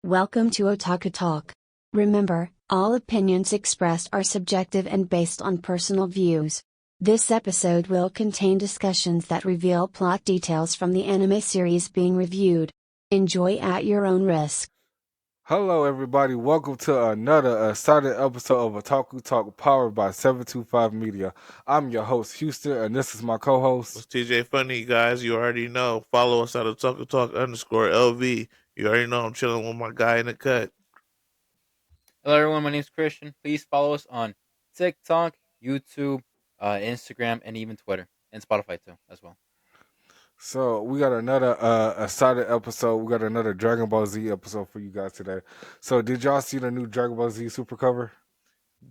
Welcome to Otaku Talk. Remember, all opinions expressed are subjective and based on personal views. This episode will contain discussions that reveal plot details from the anime series being reviewed. Enjoy at your own risk. Hello, everybody. Welcome to another exciting episode of Otaku Talk powered by 725 Media. I'm your host, Houston, and this is my co It's host. TJ Funny, guys. You already know. Follow us at Otaku Talk _LV. You already know I'm chilling with my guy in the cut. Hello, everyone. My name is Christian. Please follow us on TikTok, YouTube, Instagram, and even Twitter and Spotify too, as well. So, we got another exciting episode. We got another Dragon Ball Z episode for you guys today. So, did y'all see the new Dragon Ball Z super cover?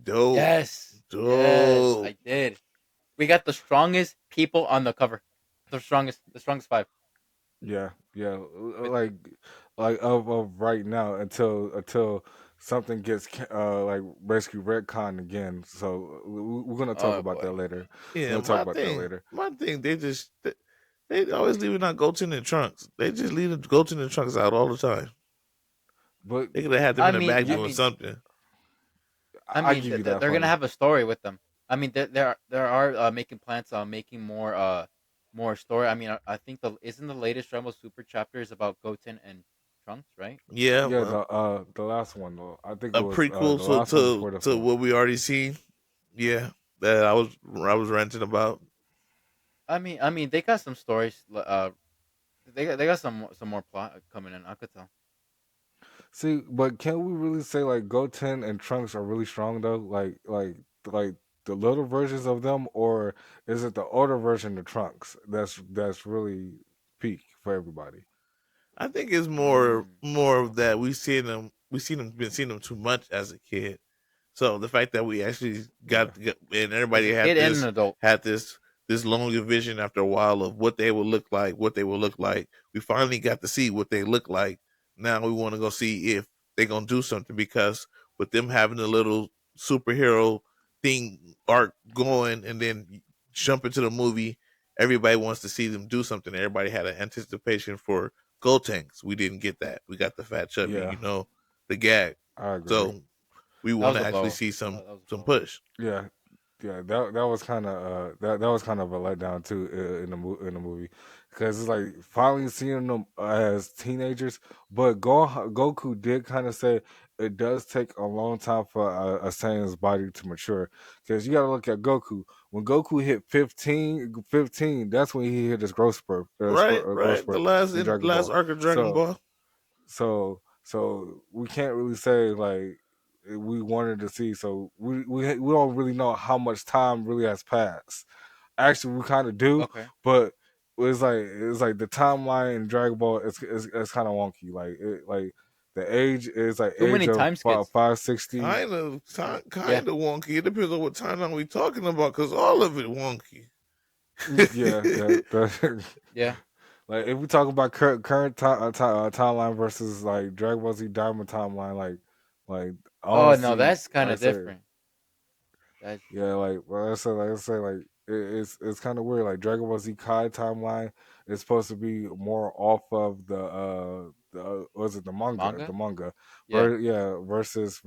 Dope. Yes, I did. We got the strongest people on the cover. The strongest five. Yeah. With, Like of right now until something gets like basically retconned again. So, we're gonna talk oh about that boy, later. Yeah, We're gonna talk about that later. my thing, they always leaving out Goten and Trunks. They just leave the Goten and Trunks out all the time. But They could have had them I in the mean, back I doing mean, something. I give you that they're gonna funny. have a story with them. I mean, there are making plans on making more story. I mean, I think isn't the latest Dragon Ball Super chapter is about Goten and Trunks, right? Yeah, Yeah, well, the last one though. I think it a was prequel the last one to before this to one. what we already seen. Yeah, that I was ranting about. I mean, they got some stories. They got some more plot coming in. I could tell. See, but can we really say like Goten and Trunks are really strong though? Like the little versions of them, or is it the older version of Trunks that's really peak for everybody? I think it's more Mm, more of that we seen them been seeing them too much as a kid. So the fact that we actually Yeah, and as everybody a kid and an adult. had this longer vision after a while of what they would look like, what they would look like. We finally got to see what they look like. Now we want to go see if they're gonna do something because with them having a little superhero thing arc going and then jump into the movie, everybody wants to see them do something. Everybody had an anticipation for Gotenks. We didn't get that. We got the fat chubby, yeah, the gag. I agree. So we That want was to a actually blow. see That was a some blow. push. Yeah, yeah, that was kind of that was kind of a letdown too in in the movie because it's like finally seeing them as teenagers. But Goku did kind of say it does take a long time for a Saiyan's body to mature because you got to look at Goku. When Goku hit 15, that's when he hit his growth spurt, growth Right. The spurt last in in Dragon last Ball. arc of Dragon So Ball. so we can't really say like we wanted to see. So we don't really know how much time really has passed. Actually, we kind of do, Okay. but it's like the timeline in Dragon Ball is kind of wonky. Like the age is like Too age many of time skips. 560. Yeah. Kind of wonky. It depends on what timeline we talking about, because all of it wonky. Yeah, yeah. Yeah. Like if we talk about current timeline versus like Dragon Ball Z Diamond timeline, like Oh no, honestly, that's kind I of say different. That's yeah, like it's kind of weird. Like Dragon Ball Z Kai timeline is supposed to be more off of the was it the manga manga. Yeah. versus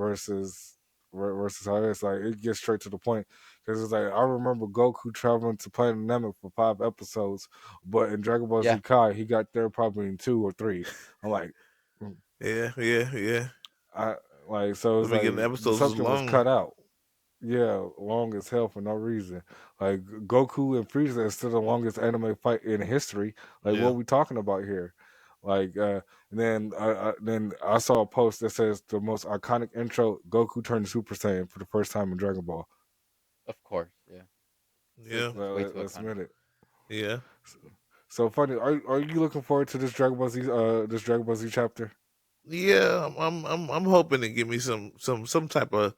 how it's like it gets straight to the point because it's like I remember Goku traveling to Planet Namek for 5 episodes, but in Dragon Ball Yeah. Z Kai he got there probably in 2 or 3. I'm like, mm, Yeah. I like so The it's beginning like episodes was something was long. cut out. Yeah, long as hell for no reason. Like Goku and Frieza is still the longest anime fight in history. Like what Yeah. are we talking about here? Like and then I saw a post that says the most iconic intro: Goku turned Super Saiyan for the first time in Dragon Ball. Of course. Yeah. Yeah. It's way too Let's iconic. admit it. Yeah. So funny. Are you looking forward to this Dragon Ball Z chapter? Yeah, I'm hoping to give me some type of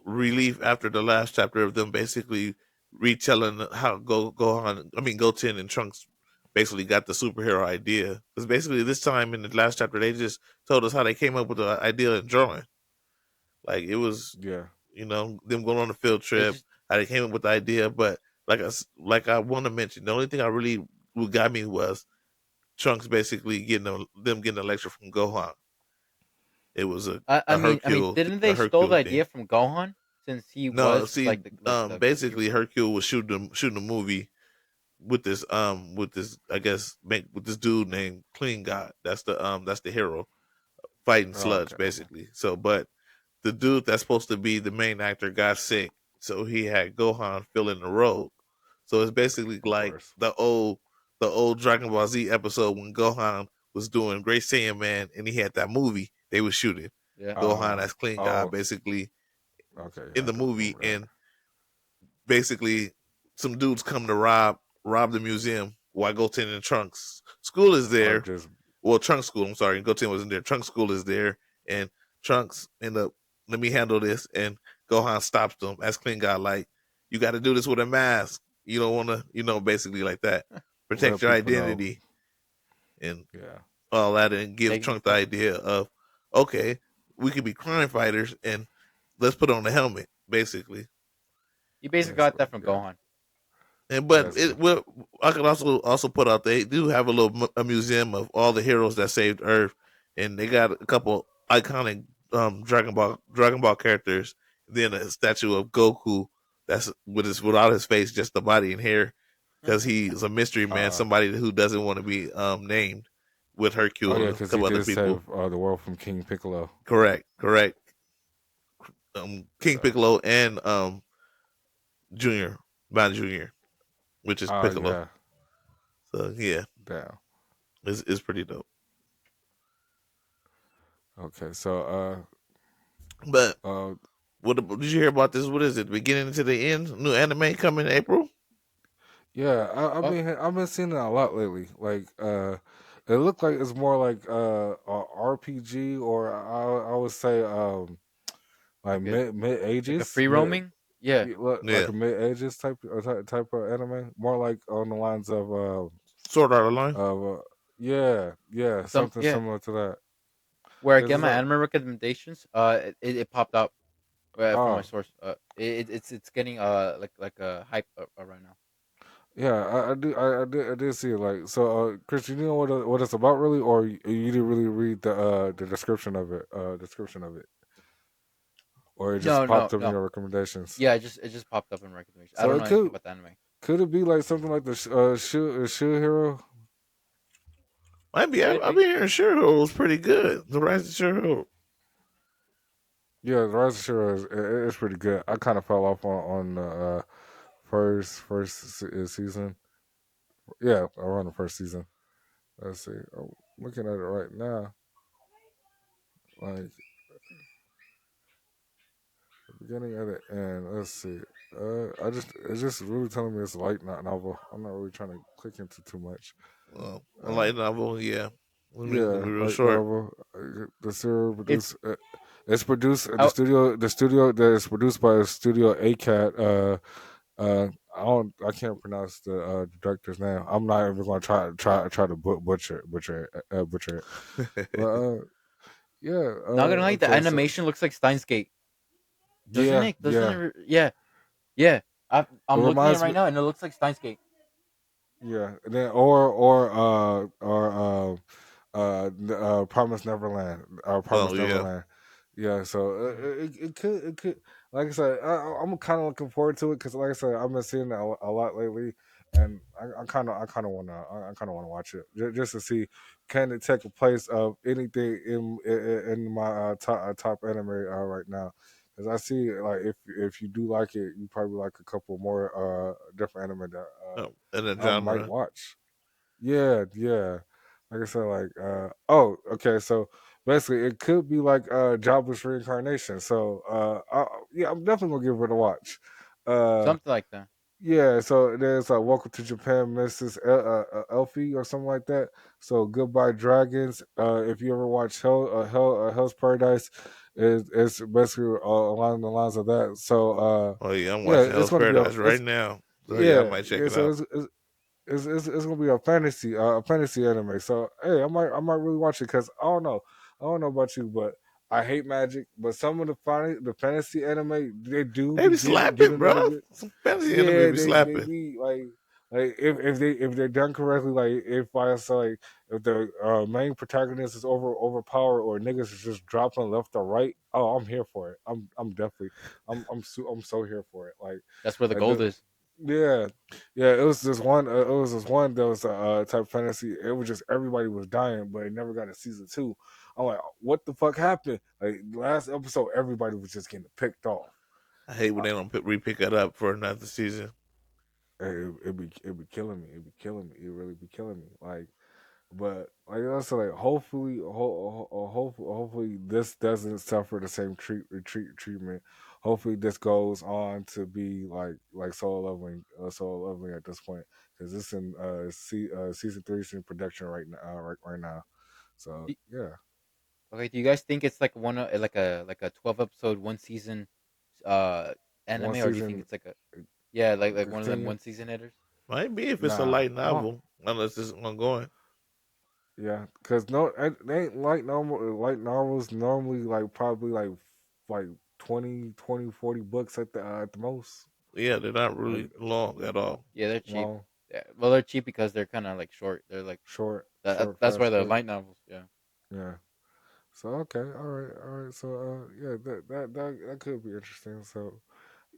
relief after the last chapter of them basically retelling how Gohan, I mean Goten and Trunks basically got the superhero idea. Because basically this time in the last chapter they just told us how they came up with the idea and drawing. Like it was, Yeah. them going on a field It's trip, just how they came up with the idea. But like I want to mention, the only thing I really what got me was Trunks basically them getting a lecture from Gohan. It was I mean, didn't a they stole the Hercule thing. idea from Gohan since he No, was see, like the basically hero? Hercule was shooting a movie with this I guess with this dude named Clean God. That's the hero fighting Oh, Sludge okay, okay. basically. So, but the dude that's supposed to be the main actor got sick, so he had Gohan fill in the role. So it's basically Of like course. the old Dragon Ball Z episode when Gohan was doing Great Saiyan Man and he had that movie they was shooting. Yeah. Gohan as Clean God Oh, basically okay. in I the do movie, remember that. and basically some dudes come to rob the museum while Goten and Trunks school is Or there. just Well, Trunks school, I'm sorry, Goten wasn't there. Trunks school is there, and Trunks end up, let me handle this, and Gohan stops them as Clean God, like, you got to do this with a mask. You don't want to, basically like that. Protect let your people know. identity and Yeah. all that, and gives Making Trunks the friends. idea of, okay, we could be crime fighters, and let's put on the helmet, basically. You basically got Basically. that from Yeah. Gohan. And but Basically. it will. I could also put out they do have a a museum of all the heroes that saved Earth, and they got a couple iconic Dragon Ball characters. Then a statue of Goku that's without his face, just the body and hair, because he's a mystery man, Uh somebody who doesn't want to be named, with oh Hercule yeah, and a because he couple other did people. save the world from King Piccolo. Correct. King So Piccolo and Junior, Bond Junior, which is oh Piccolo. yeah. So yeah, Damn. it's pretty dope. Okay. So But uh did you hear about this? What is it? Beginning to the end? New anime coming in April? yeah, Oh, I've been seeing it a lot lately. Like it looked like it's more like a RPG, or I would say like like a mid like a ages, free roaming. Yeah. like Yeah. a mid ages type of anime, more like on the lines Sword Art Online? of yeah, Some something yeah. similar to that. Where I Cause get it's my like anime recommendations, it popped up from my oh source. It's getting like a hype right now. yeah, I did see it. Like so, Chris, you know what it's about really, or you didn't really read the description of it, or it just No, no, popped up in no. your recommendations. Yeah, it just popped up in recommendations. I So don't it know anything about the anime. could it be like something like the Shoe Hero? Might be. Could I've be. been hearing Shiro was pretty good. The Rise of Shiro. Yeah, the Rise of Shiro is pretty good. I kind of fell off on the season. Yeah, around the first season. Let's see. I'm looking at it right now. Like the beginning of the end. Let's see. It's just really telling me it's a light novel. I'm not really trying to click into too much. A Uh, light novel, yeah. It's gonna yeah, be real light short. novel. The serial It's produced. It's produced out. the studio that is produced by Studio ACAT. I can't pronounce the director's name. I'm not even going to try to butcher it. But yeah. Not gonna lie, the Okay. So animation looks like Steins Gate, doesn't yeah, it? Doesn't yeah. it? Yeah, yeah. It I'm looking at it reminds right me. now, and it looks like Steins Gate. Yeah. Then Promise Neverland. Oh Promise yeah. Neverland. Yeah. So it could like I said, I'm kind of looking forward to it because like I said, I've been seeing it a lot lately, and I kind of wanna watch it just to see can it take a place of anything in my top anime right now. Because I see like if you do like it, you probably like a couple more different anime that In the I might genre. watch. Yeah, yeah. Like I said, like oh, okay, so basically it could be like jobless reincarnation. So yeah, I'm definitely gonna give it a watch. Uh Something like that. yeah, so there's Welcome to Japan, Mrs. Elfie or something like that. So Goodbye Dragons. If you ever watch Hell's Paradise, it's basically along the lines of that. So Oh yeah, I'm yeah, watching it's Hell's gonna be a Paradise right now. So yeah, I yeah, might check yeah. it So out. it's gonna be a fantasy anime. So hey, I might really watch it because I don't know about you, but I hate magic. But some of the fantasy anime they do They be be getting slapping, getting a little bro. bit. Some fantasy anime Yeah, be they slapping. be like Like if they're done correctly, like if I say like if the main protagonist is overpowered or niggas is just dropping left or right, oh I'm here for it. I'm definitely I'm so here for it. That's where the Like gold the is. yeah, yeah. It was this one that was a type of fantasy. It was just everybody was dying, but it never got a season two. I'm like, what the fuck happened? Like last episode, everybody was just getting picked off. I hate when Uh, they don't re-pick it up for another season. it be killing me. It be killing me. It really be killing me. But like I said, like hopefully this doesn't suffer the same treatment. Hopefully this goes on to be like solo leveling at this point because it's in season three is in production right now. So Do- yeah, Okay, do you guys think it's like like a 12 episode one season uh one anime, or do you think season it's like a yeah like one of them continue. one season headers? Might be if it's a Nah, light novel, unless it's ongoing. yeah, because no, they ain't light novels normally like probably like 20, 40 books at the most. Yeah, they're not Like really long at all. Yeah, they're cheap. long, Yeah, well, they're cheap because they're kind of like short. They're like that's why fast, they're quick. light novels. Yeah. Yeah. So okay, all right. So yeah, that could be interesting. So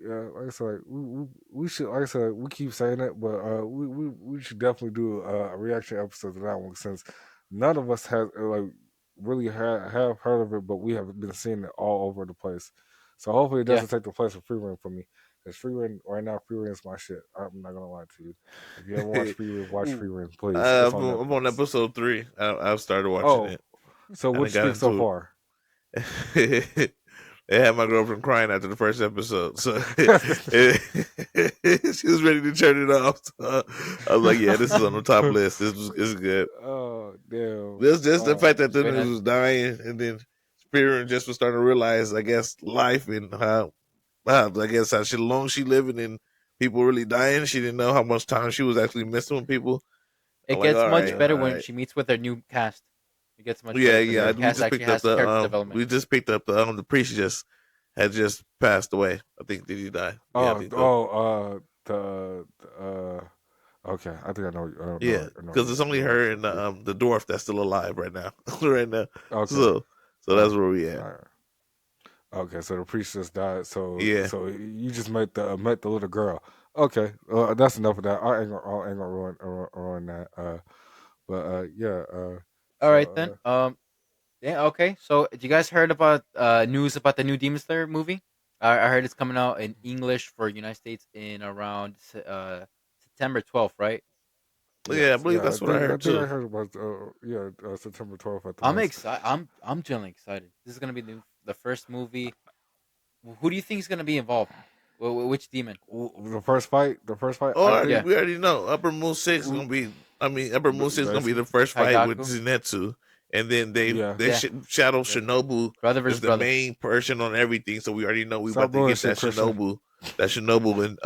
yeah, like I said, we should like I said we keep saying it, but we should definitely do a reaction episode to that one since none of us has like really have heard of it, but we have been seeing it all over the place. So hopefully it Yeah. doesn't take the place of free run for me. Because free run right now, free run is my shit. I'm not gonna lie to you. If you ever watch free run, watch free run, please. It's on I'm on Netflix. episode 3. I've started watching Oh, it. so I what done you got think so into far? it. It had my girlfriend crying after the first episode, so she was ready to turn it off. So I was like, "Yeah, this is on the top list. This is good." Oh damn! Just the fact that the Wait, news was dying, and then Spirit just was starting to realize, I guess, life and how I guess how long she living and people really dying. She didn't know how much time she was actually missing with people. I'm it like, gets all much right, better all when right. she meets with her new cast. It gets much better Yeah, because her yeah. We cast just actually picked up has the character development. we just picked up the priest just had just passed away. I think did he die? Yeah, I Oh, think so. oh, okay. I think Yeah, I know, because it's only what her episode. and Yeah. the dwarf that's still alive right now. right now. Okay. So Oh, that's where we all at. right. Okay. So the priest just died. Yeah. So you just met the little girl. Okay. That's enough of that. I ain't gonna ruin that. But yeah. All right then. So Yeah. Okay. So, did you guys heard about news about the new Demon Slayer movie? I heard it's coming out in English for United States in around September 12th, right? Yeah, I yes, believe yeah. that's what I I heard think I too. heard about September 12th at the I'm most. excited. I'm genuinely excited. This is gonna be the first movie. Who do you think is gonna be involved? Which demon? The first fight. Oh, I think Yeah, we already know. Upper Moon Six is gonna be. I mean, Upper Moon Six is gonna be basically. the first fight with Kaigaku. Zenetsu, and then Yeah. Yeah, Shadow yep. Shinobu Brother is versus the brother. main person on everything. So we already know we Stop about to get bullshit, Christian. That Shinobu and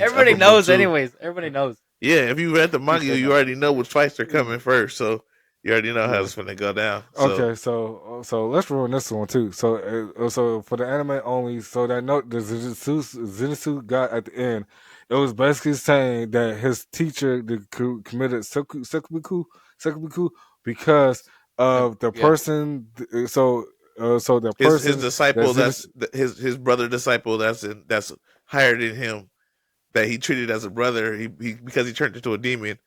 Everybody Upper Moon knows, Two. anyways. Everybody knows. Yeah, if you read the He manga, should you know. already know which fights are coming first. So you already know how Yeah. it's gonna go down. So Okay, so let's ruin this one too. So for the anime only, so that note the Zenitsu got at the end, it was basically saying that his teacher committed seppuku because of the Yeah, person. So the his person that disciple, Zenitsu, his brother disciple, that's higher than him, that he treated as a brother. He because he turned into a demon.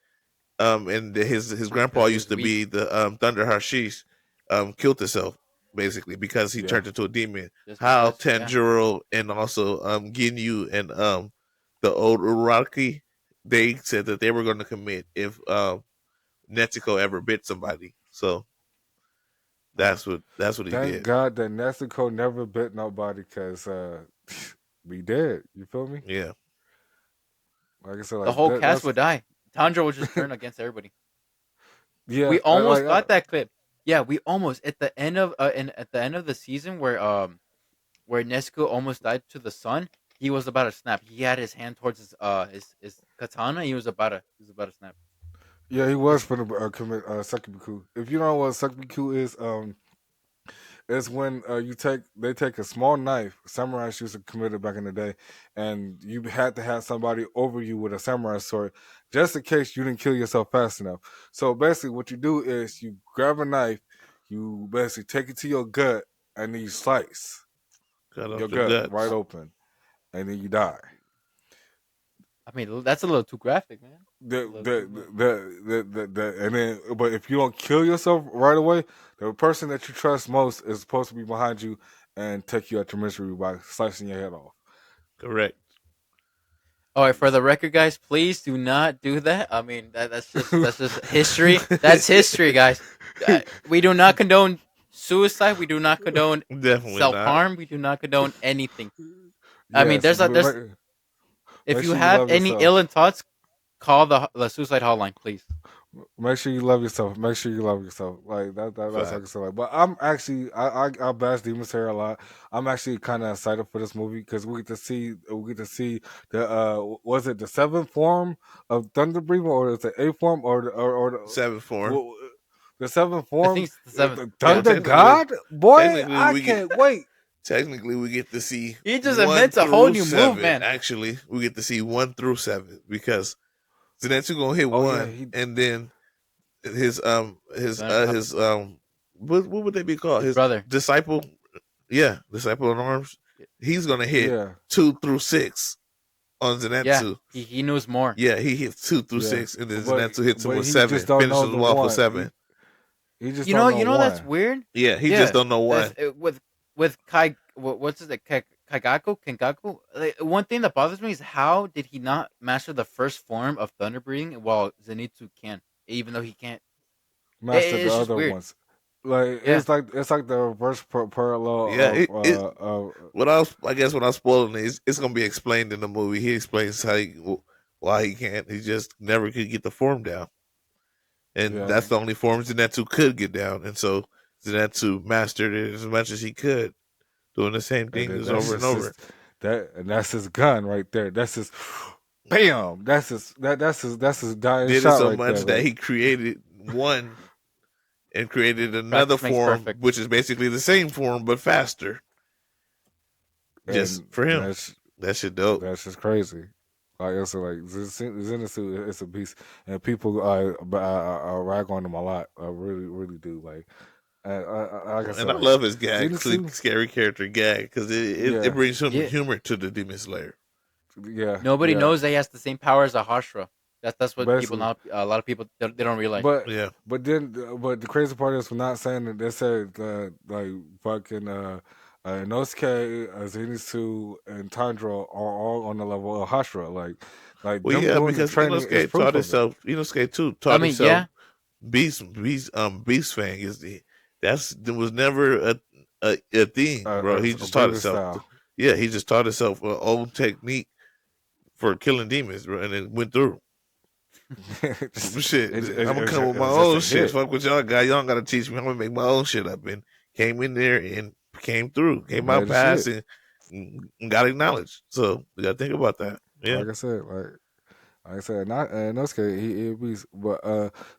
And his grandpa because he used was to weak. be the Thunder Hashish, killed himself basically because he yeah, turned into a demon. Just How because, yeah. Tanjiro and also Ginyu and the old Uraraki, they said that they were going to commit if Netsuko ever bit somebody. So uh, that's what he thank did. God that Nezuko never bit nobody because we dead. You feel me? Yeah. Like I said, The like whole cast that's would die. Tanjiro would just turn against everybody. yeah. We almost got that clip. Yeah, we almost at the end of at the end of the season where Nezuko almost died to the sun. He was about to snap. He had his hand towards his katana. He was about to snap. Yeah, he was Cause for the commit Sekibiku. If you don't know what Sekibiku is, is when they take a small knife. Samurais used to commit it back in the day, and you had to have somebody over you with a samurai sword, just in case you didn't kill yourself fast enough. So basically, what you do is you grab a knife, you basically take it to your gut, and then you slice Cut your off the gut right guts. open, and then you die. I mean, that's a little too graphic, man. A The little the, too. and then, but if you don't kill yourself right away, the person that you trust most is supposed to be behind you and take you out your misery by slicing your head off. Correct. All right, for the record, guys, please do not do that. I mean, that's just history. That's history, guys. We do not condone suicide. We do not condone Definitely self not. harm. We do not condone anything. I mean, Yes, there's if make you sure you have love any ill yourself. thoughts, call the suicide hotline, please. Make sure you love yourself. Make sure you love yourself. Like that's like I Fact. said. Like, but I'm actually I bash Demon Slayer a lot. I'm actually kind of excited for this movie because we get to see the was it the seventh form of Thunder Breathing or is it eighth form or Seventh form. well, the seventh I form think it's the seventh. the Yeah, Thunder Yeah, God boy technically I we get can't wait. technically we get to see he just one invents a whole through new move, seven. man. Actually, we get to see 1 through 7 because Zenitsu gonna hit Oh yeah, one, he and then Son, what would they be called? his His brother. disciple, yeah, disciple in arms. He's gonna hit yeah 2 through 6 on Yeah, Zenitsu. he knows more. Yeah, he hits two through yeah, six, and then but Zenitsu hits him with he just 7, don't know finishes the him off with one. 7. He just You don't know, know you know that's one. weird. Yeah, he just Yeah, don't know that's, one. with Kai. What's it? Kagaku, Kengaku. Like, one thing that bothers me is how did he not master the first form of thunder breathing while Zenitsu can, even though he can't. Master the It's just other weird. ones. Like Yeah. it's like the reverse Yeah, parallel it of I guess what I was spoiling is it's gonna be explained in the movie. He explains why he can't. He just never could get the form down, and yeah. that's the only form Zenitsu could get down. And so Zenitsu mastered it as much as he could, doing the same And things that's over and just over. his that's his gun right there. That's his bam. That's his dying Did it shot so right there. much that Like he created one and created another Practice makes form, perfect. which is basically the same form but faster. Just for and him, that shit dope. that's just crazy. Like it's like Zenitsu is a beast, and people rag on him a lot. I really do. Like like I And said, I like love his gag, Zenitsu. scary character gag, because it Yeah, brings some Yeah. humor to the Demon Slayer. yeah, Nobody yeah. knows that he has the same power as a Hashra. That's what people Basically, not a lot of people they don't realize. but Yeah, but the crazy part is we're not saying that they said like fucking Inosuke, Zenitsu, and Tanjiro are all on the level of Hashira. Like well, them yeah, doing the because training is proof of it. Inosuke too I taught mean, himself yeah, Beast Fang is there was never a thing, bro. He A just taught breathing himself. style. Yeah, he just taught himself an old technique for killing demons, bro, and it went through. Shit, I'm gonna come with my It's just own a shit. hit. Fuck what y'all got. Y'all don't gotta teach me. I'm gonna make my own shit up. And came in there and came through, came out Made the past, shit. and got acknowledged. So you gotta think about that. Yeah. Like I said, not Inosuke, he beats. But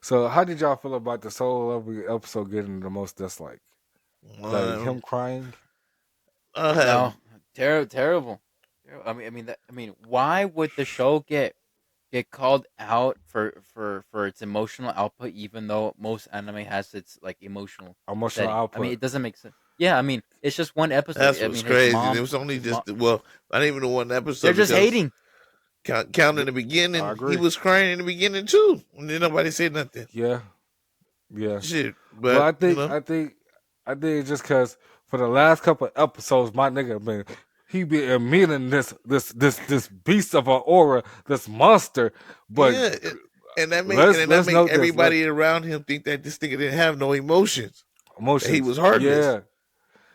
so how did y'all feel about the solo level episode getting the most dislike? Like him Um, crying. I have no, terrible. I mean, why would the show get called out for its emotional output, even though most anime has its like emotional Emotional setting? I mean, output. it doesn't make sense. Yeah, I mean, it's just one episode. that's I what's mean, his crazy. It mom, was only his mom, just not even the one they're episode just because hating. count in Yeah, the I beginning, he agree. was crying in the beginning too, and then nobody said nothing. Yeah, yeah. Shit, Well, but I think it's just because for the last couple of episodes, my nigga been he be admitting this beast of an aura, this monster. But yeah, and that let's make note this. Let everybody around him think that this nigga didn't have no emotions, that he emotions. was heartless. Yeah,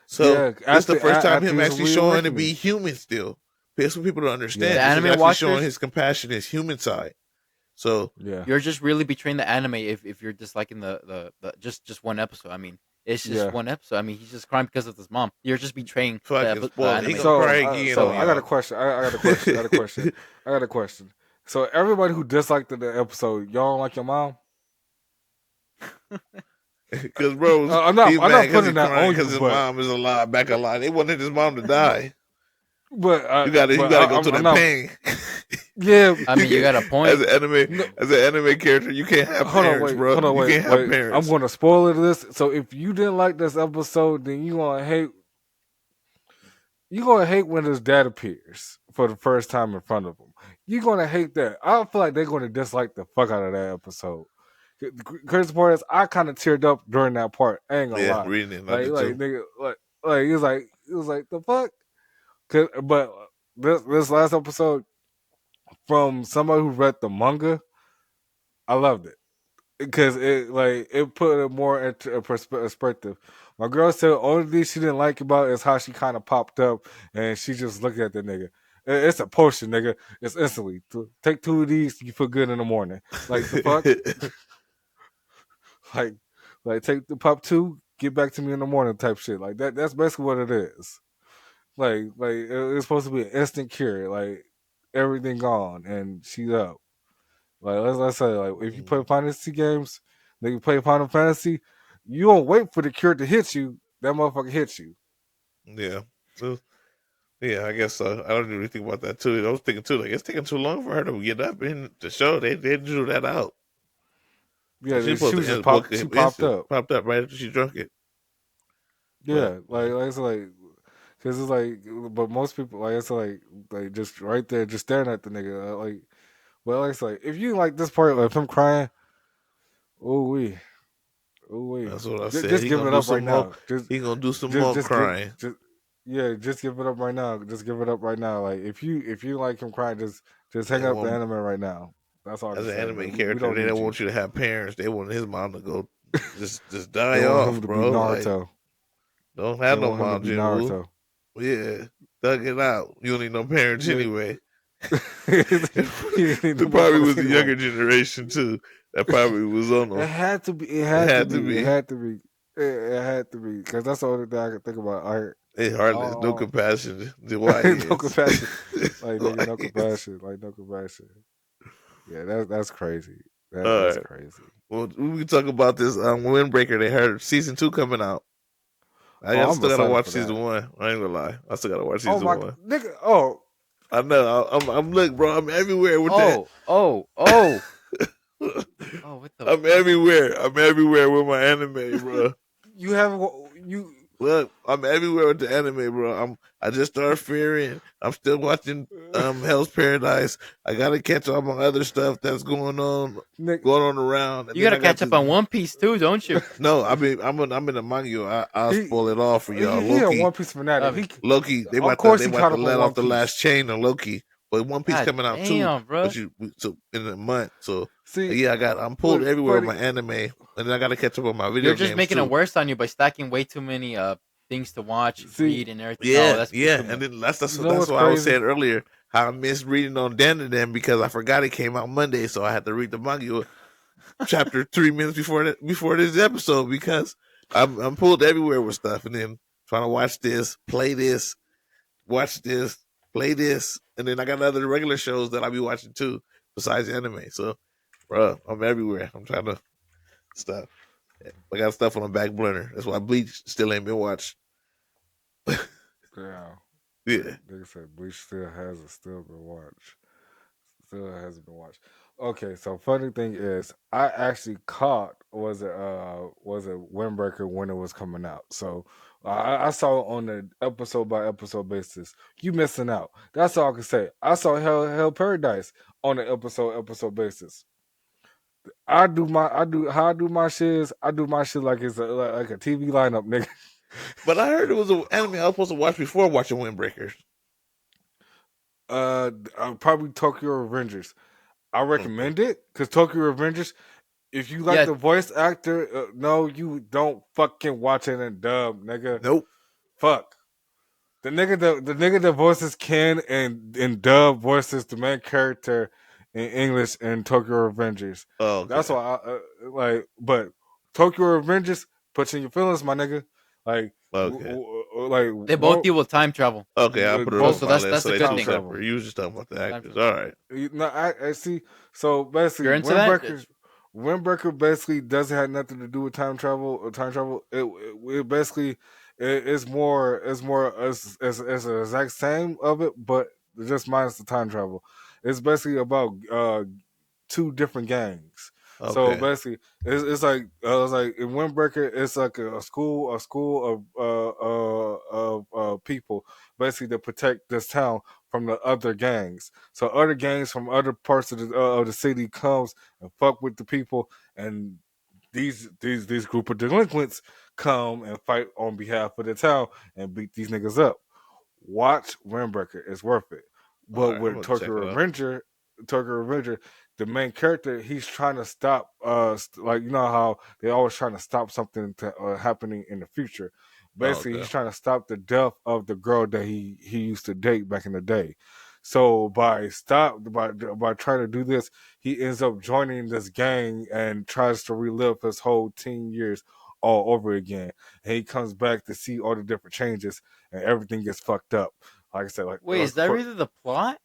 So yeah. this the first time After him his actually showing to reawakening. be human still. Because for people to Yeah, The understand, this is anime actually showing watchers, his compassion, his human side. So yeah, you're just really betraying the anime if you're disliking the just one episode. I mean, it's just yeah. one episode. I mean, he's just crying because of his mom. You're just betraying fucking the spoiled. He anime. gonna So cry again so on I got a y'all. question. I got a question. I got a question. I got a question. So everybody who disliked the episode, y'all don't like your mom? Because bro, I'm he's not mad because putting he's that crying on because you, his but mom is alive, back alive. They wanted his mom to die. You but gotta go through I'm that not. pain. Yeah, I mean, you got a As point. no, an anime character, you can't have parents, bro. You can't have wait. I'm parents. gonna spoil this. So if you didn't like this episode, then you gonna hate when his dad appears for the first time in front of him. You're gonna hate that. I feel like they're gonna dislike the fuck out of that episode. Crazy part is I kind of teared up during that part. I ain't gonna Yeah, lie. reading it, I did Like too. nigga, it was like the fuck. But this last episode from somebody who read the manga, I loved it because it put it more into a perspective. My girl said the only thing she didn't like about it is how she kind of popped up and she just looked at the nigga. It's a potion, nigga. It's instantly take 2 of these, you feel good in the morning. Like the fuck, like take the pop 2, get back to me in the morning type shit. Like that. That's basically what it is. It's supposed to be an instant cure. Like everything gone and she's up. Like let's say like if you play Mhm. fantasy games, then you play Final Fantasy, you don't wait for the cure to hit you. That motherfucker hits you. Yeah. So, yeah, I guess so. I don't really think about that too. I was thinking too, like it's taking too long for her to get up in the show. They drew that out. Yeah, She's she supposed was to end just the book popped. She popped instant, up. popped up right after she drunk it. But Yeah, it's like because it's like, but most people like it's like just right there, just staring at the nigga. Well, it's like if you like this part of him crying, oh we, that's what I said. just He give gonna it do up right some more. now. He gonna do some Just more just give crying. just yeah, just give it up right now. Just give it up right now. Like if you like him crying, just hang They up the want anime right now. That's all I can as an say. anime Like we character, don't they don't need you. want you to have parents. They want his mom to go just They die want him off, to be bro. Like Naruto. don't They have no want him to mom, be Jinwoo. Naruto. Yeah, thug it out. You don't need no parents Yeah. anyway. He didn't need the It probably was motherfuckers the anyway. younger generation too. That probably was on It them. had to be. It It had to had to be. It be. had to be. It had to be because that's the only thing I could think about. They hardly no Oh, compassion. The no YNs. compassion. Like nigga, no YNs. compassion. Like no compassion. Yeah, that's crazy. All That's right. crazy. Well, we can talk about this Windbreaker. They heard season 2 coming out. I Oh, I'm still gotta excited watch for season that. 1. I ain't gonna lie. I still gotta watch Oh season my 1. nigga. Oh, I know. I'm look, bro. I'm everywhere with that. Oh. Oh, what the I'm fuck? everywhere. I'm everywhere with my anime, bro. you have you. Look, I'm everywhere with the anime, bro. I just started fearing. I'm still watching Hell's Paradise. I gotta catch all my other stuff that's Nigga, going on around, and You then gotta I got catch up this. on One Piece too, don't you? No, I mean I'm in the manga. I'll he spoil it all for y'all. he a Loki, One Piece fanatic. I mean, Loki, Of course they he about caught to up on let off One the Piece. last chain on Loki, but One Piece God coming out too. damn, bro. So in a month. So See, yeah, I'm pulled everywhere but with my anime, and then I gotta catch up on my You're video just games making it too. worse on you by stacking way too many things to watch, see, read, and everything. No, Yeah, that's way yeah, too and much. then you know that's what's why I was crazy? saying earlier how I missed reading on Dan and them because I forgot it came out Monday, so I had to read the manga chapter 3 minutes before this episode because I'm pulled everywhere with stuff, and then trying to watch this, play this, watch this, play this, and then I got other regular shows that I'll be watching too besides anime. So, bro, I'm everywhere. I'm trying to stuff. I got stuff on the back burner. That's why Bleach still ain't been watched. Yeah. Yeah. They said Bleach still been watched. Still hasn't been watched. Okay, so funny thing is, I actually caught was it Windbreaker when it was coming out. So I saw it on the episode by episode basis. You missing out. That's all I can say. I saw Hell Paradise on an episode basis. I do my shit is I do my shit like it's like a TV lineup, nigga. But I heard it was an anime I was supposed to watch before watching Windbreakers. Probably Tokyo Revengers. I Okay. recommend it because Tokyo Revengers. If you like Yeah, the voice actor, no, you don't fucking watch it in dub, nigga. Nope. Fuck the nigga that voices Ken and in dub voices the main character in English in Tokyo Revengers. Oh, That's okay. why I like. But Tokyo Revengers puts in your feelings, my nigga. Like, Okay. like they both deal with time travel. Okay, I'll put it Both, on so my that's list. So a they good two time thing. travel. separate. You was just talking about the Time actors. travel. All right. No, I see. So If basically, you're into that, Windbreakers, Windbreaker basically doesn't have nothing to do with time travel or time travel. It basically it's the exact same of it, but just minus the time travel. It's basically about two different gangs. So Okay. basically, it's like in Windbreaker, it's like a school of people basically to protect this town from the other gangs. So other gangs from other parts of the city comes and fuck with the people, and these group of delinquents come and fight on behalf of the town and beat these niggas up. Watch Windbreaker; it's worth it. All But right, I'm with gonna check it out. Tokyo Revenger, the main character, he's trying to stop. Like you know how they always trying to stop something happening in the future. Oh, Basically, okay. he's trying to stop the death of the girl that he used to date back in the day. So by trying to do this, he ends up joining this gang and tries to relive his whole teen years all over again. And he comes back to see all the different changes, and everything gets fucked up. Like I said, Wait, is that really the plot?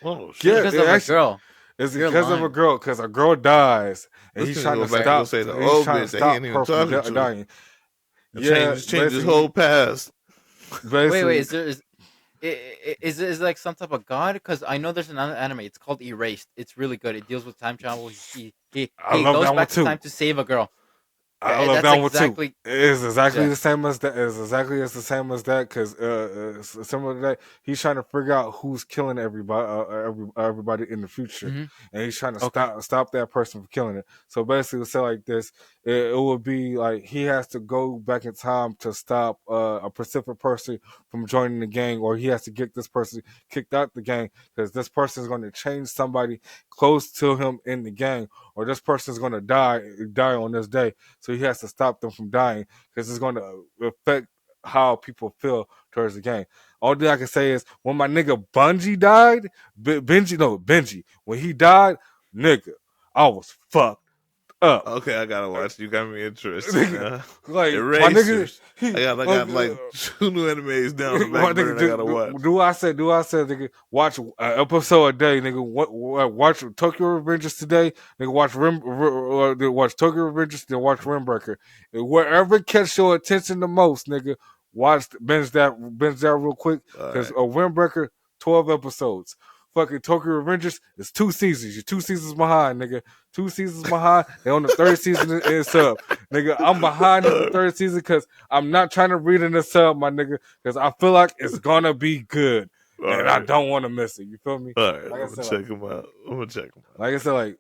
Oh It's yeah, shit. because it of a actually girl. is You're because of a lying. girl. Because a girl dies, and This nigga go back and go say the he's old trying to bitch that he ain't stop even her from talking to dying. and Yeah, change his whole past. Wait. basically, Is it like some type of god? Because I know there's another anime. It's called Erased. It's really good. It deals with time travel. I He love goes that one back in too. time to save a girl. I love That's that one too. exactly It is exactly yeah. the same as that. It's exactly as the same as that because similar to that, he's trying to figure out who's killing everybody in the future, Hmm. and he's trying to Okay. stop that person from killing it. So basically, let's say like this, it would be like he has to go back in time to stop a specific person from joining the gang, or he has to get this person kicked out the gang because this person is going to change somebody close to him in the gang, or this person is going to die on this day. So he has to stop them from dying because it's going to affect how people feel towards the game. All thing I can say is when my nigga Bungie died, Benji, when he died, nigga, I was fucked up. Okay, I gotta watch. You got me interested now. Like my nigga, Erasers. I got like two new animes down the back my burner. nigga, I gotta watch. do I say, nigga, watch an episode a day, nigga. Watch Tokyo Revengers today, nigga. Watch Tokyo Revengers, then watch Windbreaker. And wherever catch your attention the most, nigga, binge that real quick, All because right. a Windbreaker 12 episodes. Fucking Tokyo Revengers is 2 seasons. You're 2 seasons behind, nigga. 2 seasons behind. They on the third season in sub, nigga. I'm behind in the third season because I'm not trying to read in the sub, my nigga, because I feel like it's gonna be good, All and I right. don't want to miss it. You feel me? All right. I'm Like I gonna said, like check them out. I'm gonna check them out. like I said, like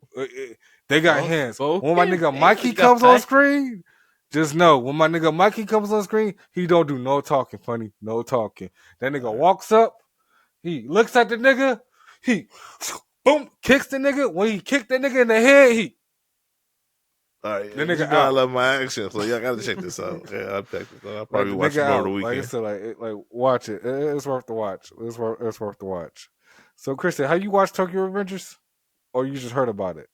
they got Well hands. When my spoken. nigga Damn, Mikey you got comes on passion. screen, just know when my nigga Mikey comes on screen, he don't do no talking, funny, no talking. That nigga All right. walks up, he looks at the nigga, he boom kicks the nigga. When he kicked the nigga in the head, he All right. the You nigga know I out. love my action, so y'all gotta check this out. Yeah, I'll check this out. I'll Like probably the watch nigga them over the out. Like I weekend. said, like watch it. It's worth the watch. It's worth the watch. So, Christian, how you watch Tokyo Revengers, or you just heard about it?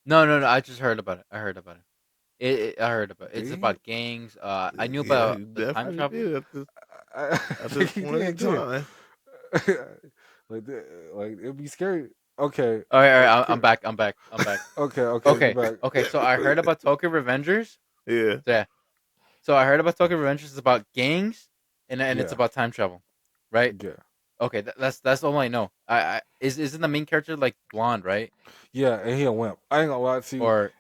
No. I just heard about it. I heard about it. I heard about it. It's See, about gangs. I knew Yeah, about he the time definitely travel. did I at this think he point in did too. time. Like it'd be scary. Okay, All right. I'm back. I'm back. I'm back. okay, you Okay. back. Okay. So I heard about Tokyo Revengers. Yeah. So, yeah. So I heard about Tokyo Revengers. It's about gangs, and it's Yeah, about time travel, right? yeah, Okay. That's all I know. I isn't the main character like blonde, right? yeah. And he a wimp. I ain't gonna lie to you. Or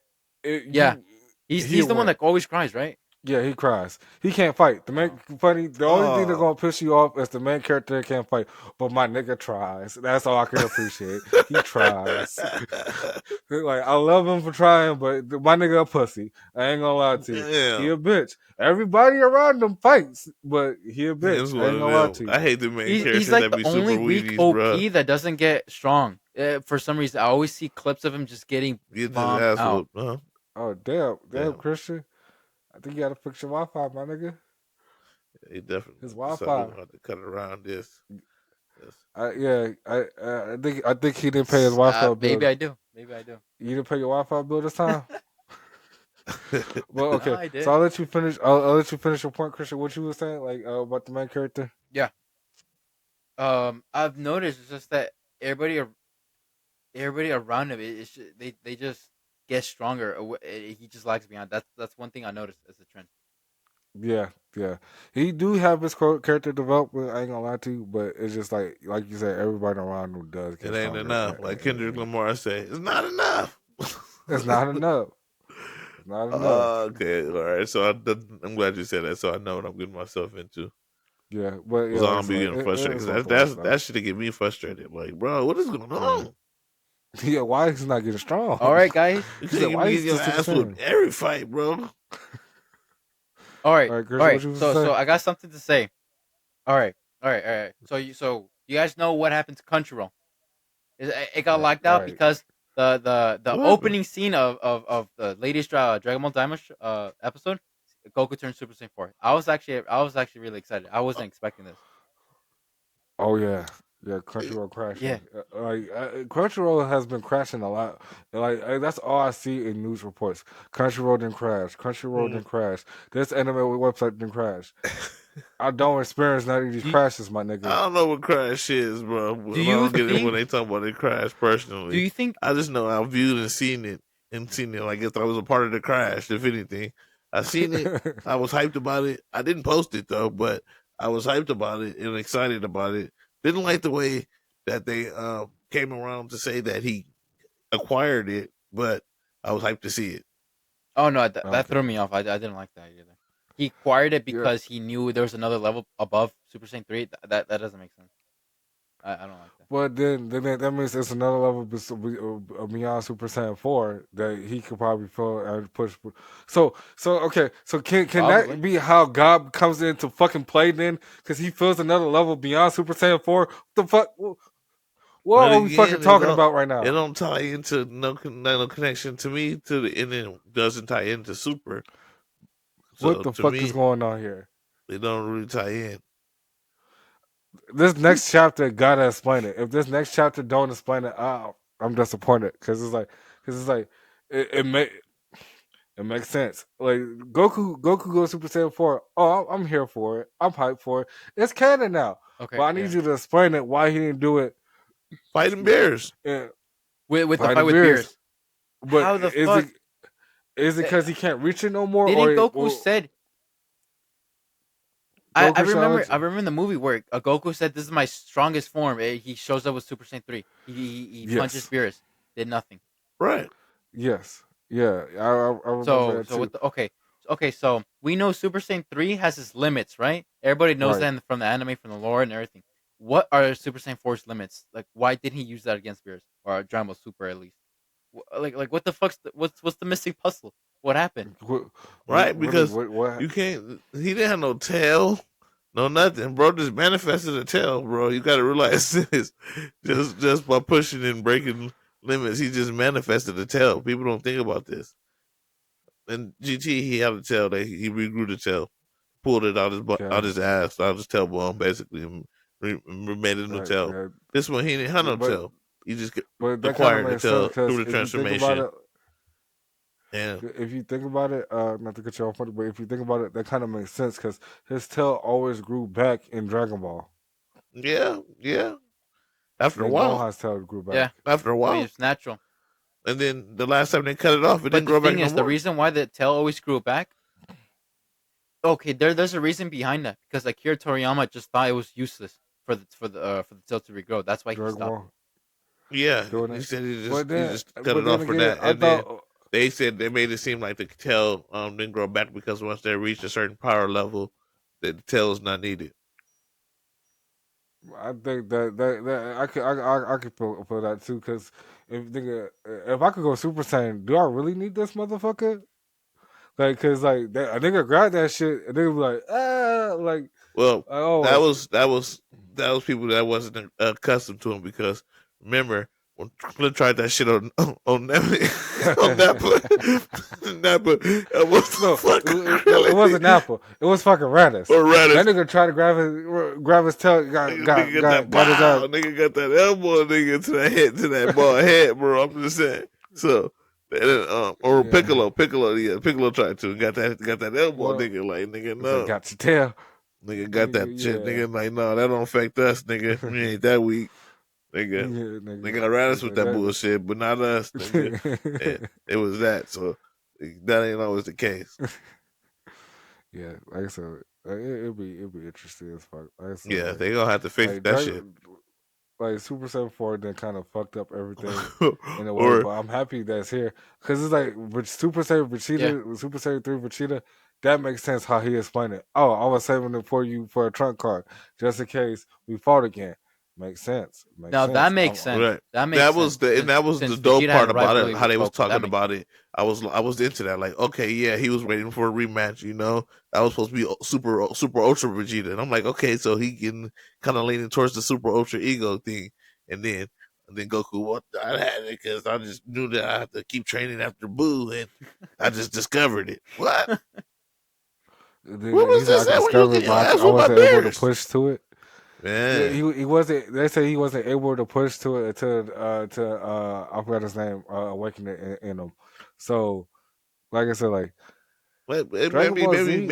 yeah, You, he a he's the one wimp. that always cries, right? Yeah, he cries. He can't fight. The main Oh. funny. The only thing that's Oh. gonna piss you off is the main character that can't fight. But my nigga tries. That's all I can appreciate. He tries. Like I love him for trying, but my nigga a pussy. I ain't gonna lie to you. He Damn. a bitch. Everybody around him fights, but he a It's bitch. I one ain't of gonna lie them. to you. I hate the main He's characters like that the be super only weak weedies, bruh. OP that doesn't get strong. For some reason, I always see clips of him just getting Get his bombed ass out. whooped, huh? Oh damn, Damn. Christian. I think you gotta fix your Wi-Fi, my nigga. He definitely His decided he Wi-Fi. wanted to cut around this. Yes. I think he didn't pay his Wi-Fi Maybe bill. I do. Maybe I do. You didn't pay your Wi-Fi bill this time. Well, No, okay. I So did. I'll let you finish. I'll let you finish your point, Christian. What you were saying, like about the main character. Yeah. I've noticed it's just that everybody, everybody around him, they just gets stronger. He just lags behind. That's one thing I noticed as a trend. Yeah, yeah. He do have his character development. I ain't gonna lie to you, but it's just like you said, everybody around him does It get ain't stronger. enough. Like Kendrick Lamar say, it's not enough. It's not enough. It's not enough. Okay, all right. So I'm glad you said that. So I know what I'm getting myself into. Yeah, but yeah, So I like I don't be said, getting frustrated it's because worth a watch though. that should get me frustrated. Like, bro, what is going Yeah, on? yeah. Why is he not getting All strong? right, guys. You He can't said, even "Why get is your this the ass whooped same?" every fight, bro. All right, All right, Chris, all what right. you was to So say? I got something to say. All right, all right, all right. So you guys know what happened to Crunchyroll? It got locked out Right. because the What happened? opening scene of the latest Dragon Ball Daima episode, Goku turned Super Saiyan 4. I was actually really excited. I wasn't expecting this. Oh yeah, yeah. Crunchyroll crashing. Yeah. Crunchyroll has been crashing a lot. That's all I see in news reports. Crunchyroll didn't crash. Crunchyroll Mm. didn't crash. This anime website didn't crash. I don't experience none of these Do you, crashes, my I nigga. don't know what crash is, bro. do I you don't get it when think? they talk about it crash Do personally. you think? I just know I viewed and seen it like if I was a part of the crash, if anything. I seen it. I was hyped about it. I didn't post it though, but I was hyped about it and excited about it. Didn't like the way that they came around to say that he acquired it, but I was hyped to see it. Oh no, that threw Okay. me off. I didn't like that either. He acquired it Yeah. because he knew there was another level above Super Saiyan 3. That doesn't make sense. I don't like that. But then that means it's another level beyond Super Saiyan 4 that he could probably feel and push. So okay. So can that Probably. be how God comes into fucking play then? Because he feels another level beyond Super Saiyan 4. What the fuck? What But are we fucking again, it talking don't about right it now? don't tie into no connection to me to the and it doesn't tie into Super. What So the to fuck is me, going on here? they don't really tie in. This next chapter gotta explain it. If this next chapter don't explain it, I'm disappointed because it's like it may. It makes sense. Like Goku goes Super Saiyan 4. Oh, I'm here for it. I'm hyped for it. It's canon now. But Okay, I need yeah. you to explain it why he didn't do it Fighting bears. in With the fight Fighting with Beers. Beerus. But How the fuck? is it Uh, because he can't reach it no more, Didn't Goku or said? I Goku remember. challenge? I remember in the movie where Goku said, "This is my strongest form." He shows up with Super Saiyan 3. He punches Yes, Beerus. Did nothing. Right. yes, yeah. I remember that So too. with the okay. So we know Super Saiyan 3 has its limits, right? Everybody knows Right. that from the anime, from the lore, and everything. What are Super Saiyan 4's limits? Like, why didn't he use that against Beerus or Dragon Ball Super at least? Like what the fuck's what's the missing puzzle? What happened? What, Right. really? Because What? you can't. He didn't have no tail. No nothing, bro. Just manifested a tail, bro. You got to realize this. Just by pushing and breaking limits, he just manifested a tail. People don't think about this. In GT, he had a tail. That he regrew the tail, pulled it out his out Okay. his ass, out his tailbone, basically, and made a new Right. tail. Yeah. This one, he didn't have Yeah, no tail. He just but that kind of acquired the makes sense tail because through the if you think about transformation. it, And if you think about it, not to cut you off, but if you think about it, that kind of makes sense because his tail always grew back in Dragon Ball. yeah, yeah. After a In while, Gohan's tail grew back. Yeah, after a I mean while, it's natural. and then the last time they cut it off, it But didn't the grow back thing no is, the more. reason why the tail always grew back. Okay, there's a reason behind that because Akira Toriyama just thought it was useless for the tail to regrow. That's why he Dragon stopped it. Ball Yeah, doing he it. said But he then, just cut it off for again, that, I and then thought, they said they made it seem like the tail didn't grow back because once they reached a certain power level, that the tail is not needed. I think that I could feel that too because if I could go Super Saiyan, do I really need this motherfucker? Like, cause like a nigga grab that shit and they be like, Well, oh, that was that was that was people that wasn't accustomed to him because remember when Clint tried that shit on Nappa, on Nappa, what the no, fuck? it wasn't Apple. It was fucking Radis. Or rather, That nigga tried to grab his tail, nigga got that got his ass. wow, nigga got that elbow, nigga to that head, to that ball head, bro. I'm just saying. So, or Yeah. Piccolo tried to got that elbow, Well, nigga, like nigga, it's like no, got your tail. nigga got Nigga, that shit, yeah. nigga, like no, that don't affect us, nigga. We ain't that weak. Nigga, Yeah, they nigga. got around us with that That, bullshit, but not us, nigga. And it was that. So that ain't always the case. yeah, like I said, it'd be interesting as fuck. Like I said, Yeah, they gonna have to fix that shit. Dragon, like Super 74 then kind of fucked up everything in a way, Or but I'm happy that's here because it's like with Super Saiyan Yeah. Vegeta, with Super Saiyan 3 Vegeta, that makes sense how he explained it. Oh, I was saving it for you for a trunk card just in case we fought again. Makes sense. Makes Now that sense. makes sense. right. That makes sense. That was the Since dope Vegeta had part a about it. rivalry How with they was Goku, that talking makes about it. I was into that. Like, okay, yeah, he was waiting for a rematch. You know, that was supposed to be super ultra Vegeta, and I'm like, okay, so he getting kind of leaning towards the super ultra ego thing, and then Goku, what I had it because I just knew that I had to keep training after Boo, and I just discovered it. What? What Then he was said I this could at when you was discover it, getting your but ass I whooped by wasn't able to bears? push to it. Yeah, Man, he wasn't. They say he wasn't able to push to it until I forgot his name. Awakened it in him. So like I said, like Dragon maybe Ball Z,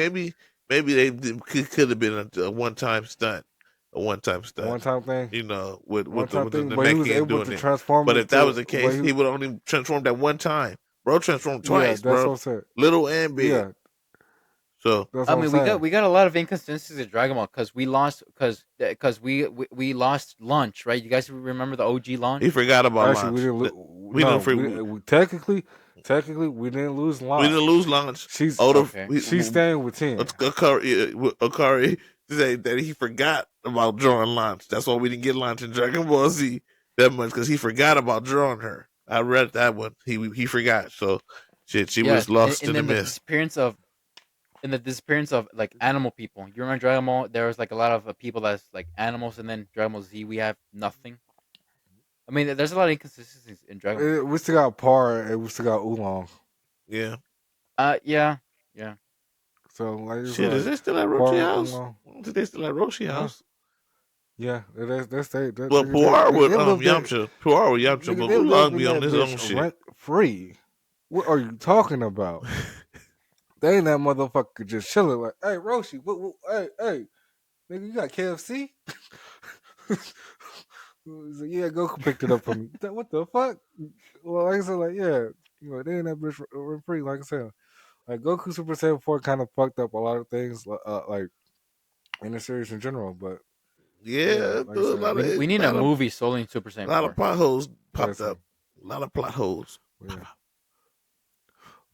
could have been a one time stunt, a one time a stunt. one time thing, You know, one time with thing. the But he was making and able doing to it. transform But it if that was to. the But case, he would only transform that one time. Bro transformed yeah, twice, that's bro. what I'm saying. Little and big. Yeah, So that's I what I'm mean, we got saying. we got a lot of inconsistencies in Dragon Ball because we lost because we lost launch, right? You guys remember the OG he launch? forgot about Actually, we launch. didn't. We didn't No, free, technically we didn't lose we didn't lose launch. launch. She's Oda Okay. she's staying with 10. Akari said that he forgot about drawing launch. That's why we didn't get launch in Dragon Ball Z that much because he forgot about drawing her. I read that one. He forgot. So shit, she was Yes, lost and in the then mist. the disappearance of like animal people. You remember Dragon Ball? There was like a lot of people that's like animals, and then Dragon Ball Z we have nothing. I mean, there's a lot of inconsistencies in Dragon Ball. We still got Par and we still got Oolong. Yeah. Yeah, yeah. So like it's Shit, is like they still at Roshi Par house? Oolong. I don't think they still at Roshi Huh? house. Yeah, that's Well, Puar with they live there. Yamcha. Puar with Yamcha, Nigga, but they live Oolong in be on that his own bitch shit. rent free. What are you talking about? They ain't that motherfucker just chilling like, hey Roshi, hey, nigga, you got KFC? He's like, yeah, Goku picked it up for me. What the fuck? Well, like I said, like yeah, they ain't that bitch rent free. Like I said, like Goku Super Saiyan 4 kind of fucked up a lot of things, like in the series in general. But yeah, Yeah, like I a said, lot of We need a movie solely in Super Saiyan 4. plot holes like I popped said, up. A lot of plot holes. yeah.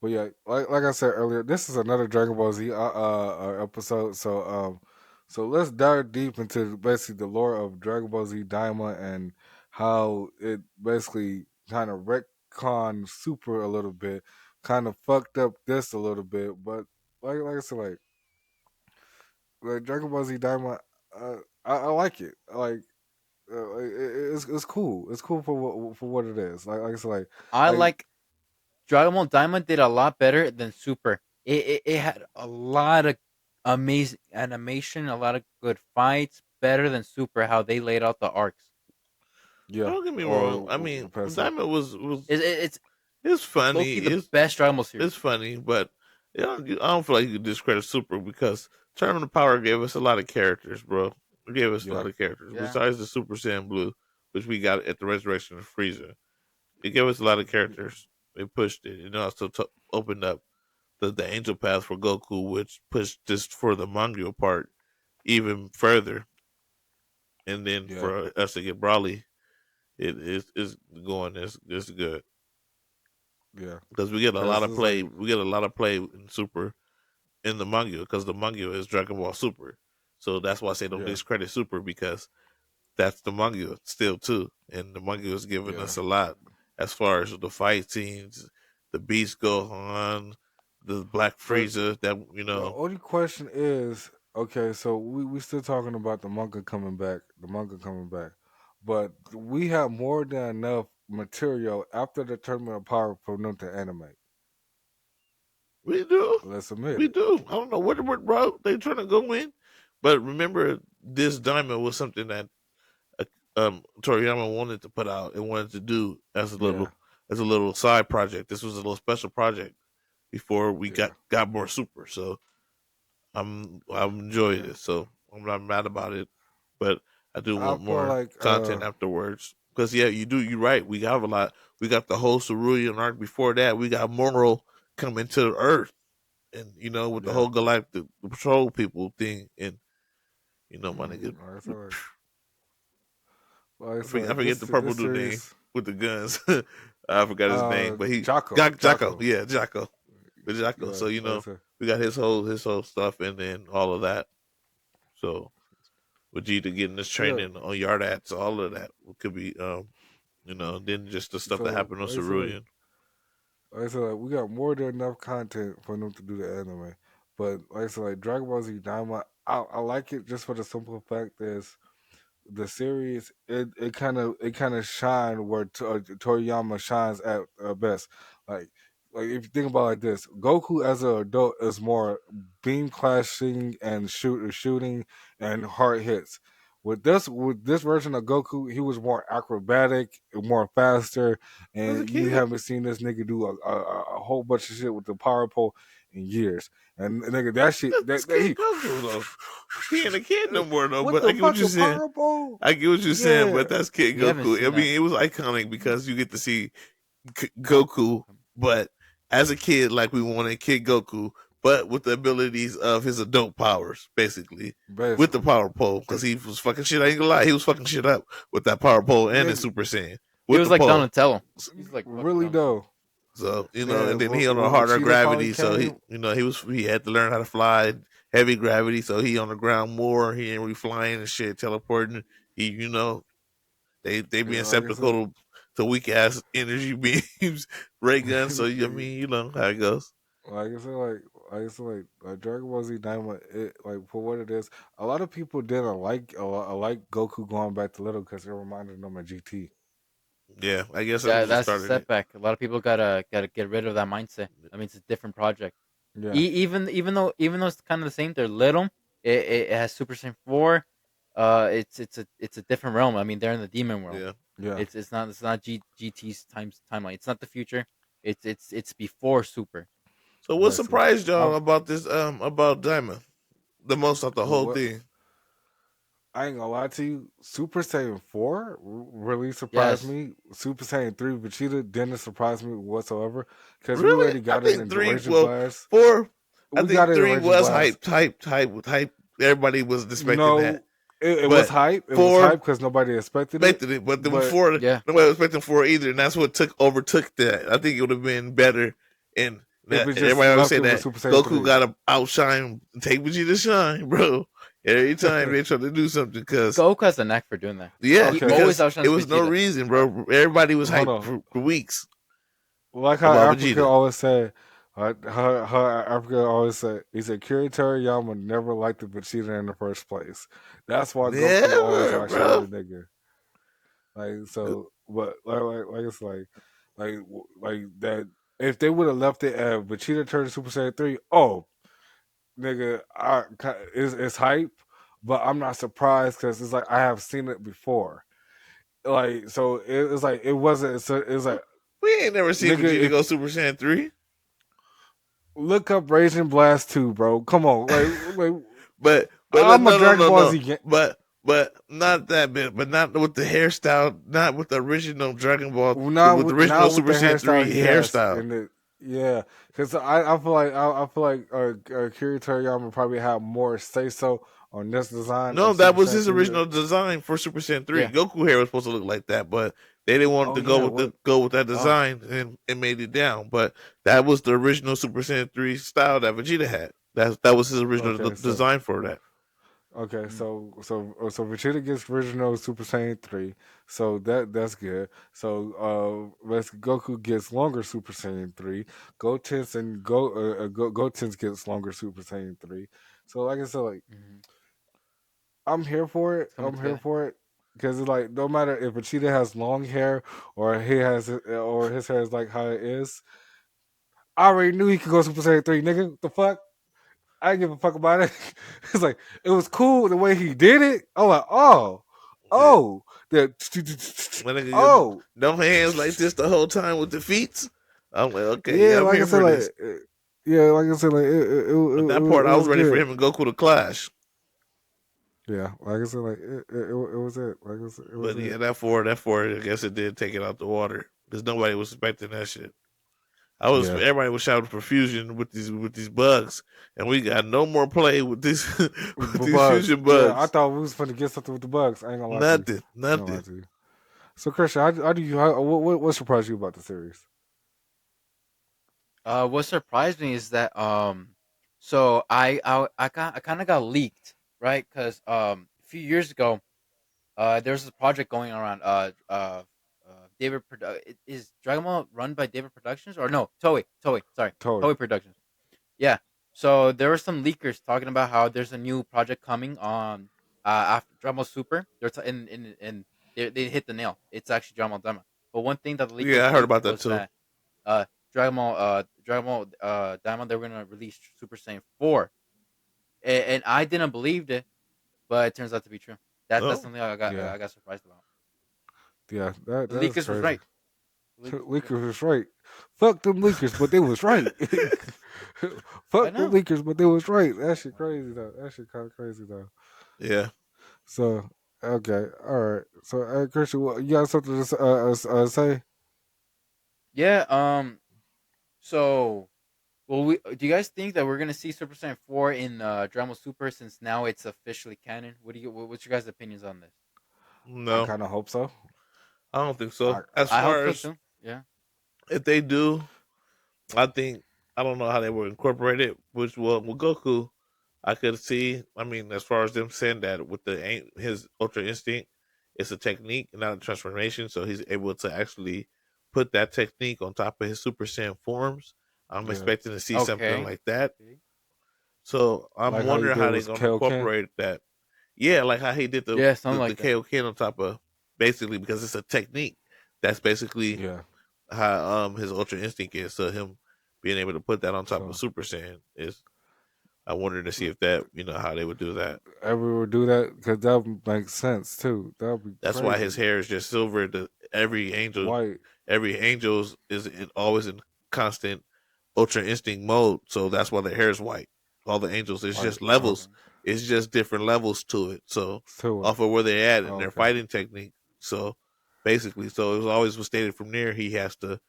But yeah, like I said earlier, this is another Dragon Ball Z episode. So let's dive deep into basically the lore of Dragon Ball Z Daima and how it basically kind of retconned Super a little bit, kind of fucked up this a little bit. But like I said, like Dragon Ball Z Daima, I like it. It's cool. It's cool for what it is. Like I said, I like like Dragon Ball Diamond did a lot better than Super. It had a lot of amazing animation, a lot of good fights, better than Super. How they laid out the arcs. yeah, Don't get me wrong. I or mean, pass it. Diamond was It's it's low funny. key the best Dragon Ball It's series. funny, but I don't feel like you could discredit Super because Tournament of Power gave us a lot of characters, bro. It gave us a Yeah. lot of characters Yeah. besides the Super Saiyan Blue, which we got at the Resurrection of Frieza. It gave us a lot of characters. It pushed it. It also opened up the Angel Path for Goku, which pushed this for the manga part even further. And then Yeah, for us to get Broly, it is going is good yeah. because we get a lot Because of it's play. like, We get a lot of play in Super in the manga because the manga is Dragon Ball Super. So that's why I say don't yeah, discredit Super because that's the manga still too, and the manga is giving yeah. us a lot as far as the fight scenes, the Beast Gohan, the Black But Frieza. That the only question is, okay, so we still talking about the manga coming back, but we have more than enough material after the Tournament of Power for them to animate. we do, Let's admit we it. do. I don't know what route they trying to go in, but remember this diamond was something that uh, Toriyama wanted to put out and wanted to do Yeah, as a little side project. This was a little special project before we yeah, got more super. So I'm enjoying yeah, it. So I'm not mad about it. But I do I want feel more like content afterwards. Because yeah, you do. You're right. We have a lot. We got the whole Cerulean arc. Before that, we got Moral coming to Earth, and with the yeah. whole Galactic the Patrol people thing, and my nigga, Like I said, like I said, I forget the purple this dude name series, with the guns. I forgot his name, but he Jocko. Jocko. Yeah, Jocko. But Jocko. Yeah, So like I said, we got his whole stuff, and then all of that. So Vegeta getting this yeah. training on Yardats, all of that could be then just the stuff that So happened on like Cerulean. I said, like we got more than enough content for them to do the anime. But like I said, like Dragon Ball Z Daima, I like it just for the simple fact is the series it kind of shine where Toriyama shines at best. Like like if you think about it like this, Goku as an adult is more beam clashing and shooting and hard hits. With this version of Goku, he was more acrobatic, more faster, As a and you kid, haven't seen this nigga do a whole bunch of shit with the power pole in years. And nigga, that shit that's that Kid he Goku though. He ain't a kid no more though. what But I the get what you're fucking saying. power pole? I get what you're saying. Yeah, But that's Kid We haven't Goku. I seen that. mean, it was iconic because you get to see Goku. Goku, but as a kid, like we wanted Kid Goku, but with the abilities of his adult powers, basically. With the basically. power pole, because he was fucking shit. I ain't gonna lie, he was fucking shit up with that power pole and his Nigga, Super Saiyan He with was the like pole. Donatello. He's like fucking really Donatello. though. So Yeah, and then he on a when harder Vegeta finally gravity. So came, he had to learn how to fly heavy gravity. So he on the ground more. He ain't really flying and shit, teleporting. He they yeah, being like I said, skeptical to weak ass energy beams, ray guns. So I mean, you know how it goes. like Dragon Ball Z Daima, it like for what it is. A lot of people didn't like Goku going back to little because it reminded them of GT. Yeah, I guess that's Yeah, what that's a started it. setback. A lot of people gotta get rid of that mindset. I mean, it's a different project. Yeah, Even though it's kind of the same, they're little. It has Super Saiyan 4. It's a different realm. I mean, they're in the demon world. Yeah. yeah. It's not GT's timeline. It's not the future. It's before Super. So what Basically, surprised y'all I'm about this about Diamond the most of the whole what thing? I ain't gonna lie to you. Super Saiyan 4 really surprised Yes. me. Super Saiyan 3 Vegeta didn't surprise me whatsoever because we Really? already I got it think in three. Duration Well, Blast. four. I We got think it in three Duration was Blast. hype. Everybody was expecting that, No, it was but hype. It was four hype because nobody expected it. expected it. But then But four, Yeah. nobody was expecting four either, and that's what overtook that. I think it would have been better. And if it just everybody always left say it with that Super Saiyan Goku 3. got to outshine, take Vegeta shine, bro. Every time they try to do something, because Goku has a knack for doing that. yeah, He Okay. always because outshines it was no Vegeta. reason, bro. Everybody was Hold hyped on. for weeks Like how about Africa Vegeta. always said, how Africa always said, he said, Kira Toriyama never liked the Vegeta in the first place. That's why Goku always Never, outshined the bro. nigga. Like so, but like it's like that. If they would have left it at Vegeta turned Super Saiyan 3, oh nigga, it's hype, but I'm not surprised because it's like I have seen it before. Like so, it's like it wasn't. So it's like We ain't never seen nigga, Vegeta if go Super Saiyan 3. look up Raging Blast 2, bro. Come on, like But I'm a no, no, Dragon no, Ball no. Z. But not that bit. But not with the hairstyle. Not with the original Dragon Ball. Not With the with original not with Super the Saiyan hairstyle 3 he has hairstyle. in the yeah, because I feel like Akira Toriyama probably had more say so on this design No, of that Super was Saiyan his 3. original design for Super Saiyan 3. Yeah. Goku hair was supposed to look like that, but they didn't want Oh to go yeah, with what? that Oh, design, and made it down. But that was the original Super Saiyan 3 style that Vegeta had. That was his original okay, so design for that. okay, Mm. so Vegeta gets original Super Saiyan 3, so that's good. So Goku gets longer Super Saiyan 3. Goten's gets longer Super Saiyan 3. So like I said, like Mhm. I'm here for it. It's coming I'm here together. for it because it's like no matter if a cheetah has long hair or his hair is like how it is. I already knew he could go Super Saiyan 3, nigga. What the fuck? I didn't give a fuck about it. It's like it was cool the way he did it. I'm like, Yeah. oh, the My nigga got oh, no hands like this the whole time with the feet. I'm like, okay, yeah. yeah, I'm Like I here said, for this. yeah, like I said, like At that part, it I was was ready for good. him and Goku to clash. Yeah, like I said, like it was it. Like it was But it. yeah, that four, I guess it did take it out the water because nobody was expecting that shit. Yeah, Everybody was shouting profusion with these bugs, and we got no more play with these with with the these bugs. fusion Yeah, I bugs. thought we was gonna get something with the bugs. I ain't gonna lie to you. Nothing, I ain't gonna lie nothing. to you. So, Christian, how do you? What surprised you about the series? What surprised me is that so I kind of got leaked, right? Because a few years ago, there was a project going around. Is Dragon Ball run by David Productions or no? Toei. Sorry, Totally. Toei Productions. Yeah. So there were some leakers talking about how there's a new project coming on after Dragon Ball Super. In they hit the nail. It's actually Dragon Ball Daima. But one thing that the Yeah, leakers I heard leaked about that was too. that Dragon Ball Daima, they were gonna release Super Saiyan 4, and I didn't believe it, but it turns out to be true. That's Oh, something Yeah, I got surprised about. yeah. The That's leakers was crazy. right. The leakers was right. Leakers was right. Fuck them leakers, but they was right. I Fuck them know. leakers, but they was right. That shit crazy though. That shit kind of crazy though. yeah. So okay, all right. So Christian, you got something to say? Yeah. So, well, do you guys think that we're gonna see Super Saiyan 4 in Dragon Ball Super since now it's officially canon? What's your guys' opinions on this? I No, kind of hope so. I don't think I so. As I hope far so as too. Yeah. if they do, I think I don't know how they will incorporate it. Which will with Goku, I could see. I mean, as far as them saying that with his Ultra Instinct, it's a technique, not a transformation. So he's able to actually put that technique on top of his Super Saiyan forms. I'm yeah, expecting to see something Okay. like that. Okay. So I'm like how you wondering did how they're with going to Kaioken. incorporate that. Yeah, like how he did Yeah, something the like that. Kaioken on top of basically because it's a technique. That's basically Yeah. how his Ultra Instinct is. So him being able to put that on top of So Super Saiyan is. I wanted to see if that how they would do that. everyone would do that because that would make sense too. That would be That's why his crazy. hair is just silver. White. Every angel always in constant Ultra Instinct mode. So that's why their hair is white. All the angels, it's White. just Okay. levels. It's just different levels to it. So To it. off of where they're at in their Okay. fighting technique. So basically, so it was always was stated from there he has to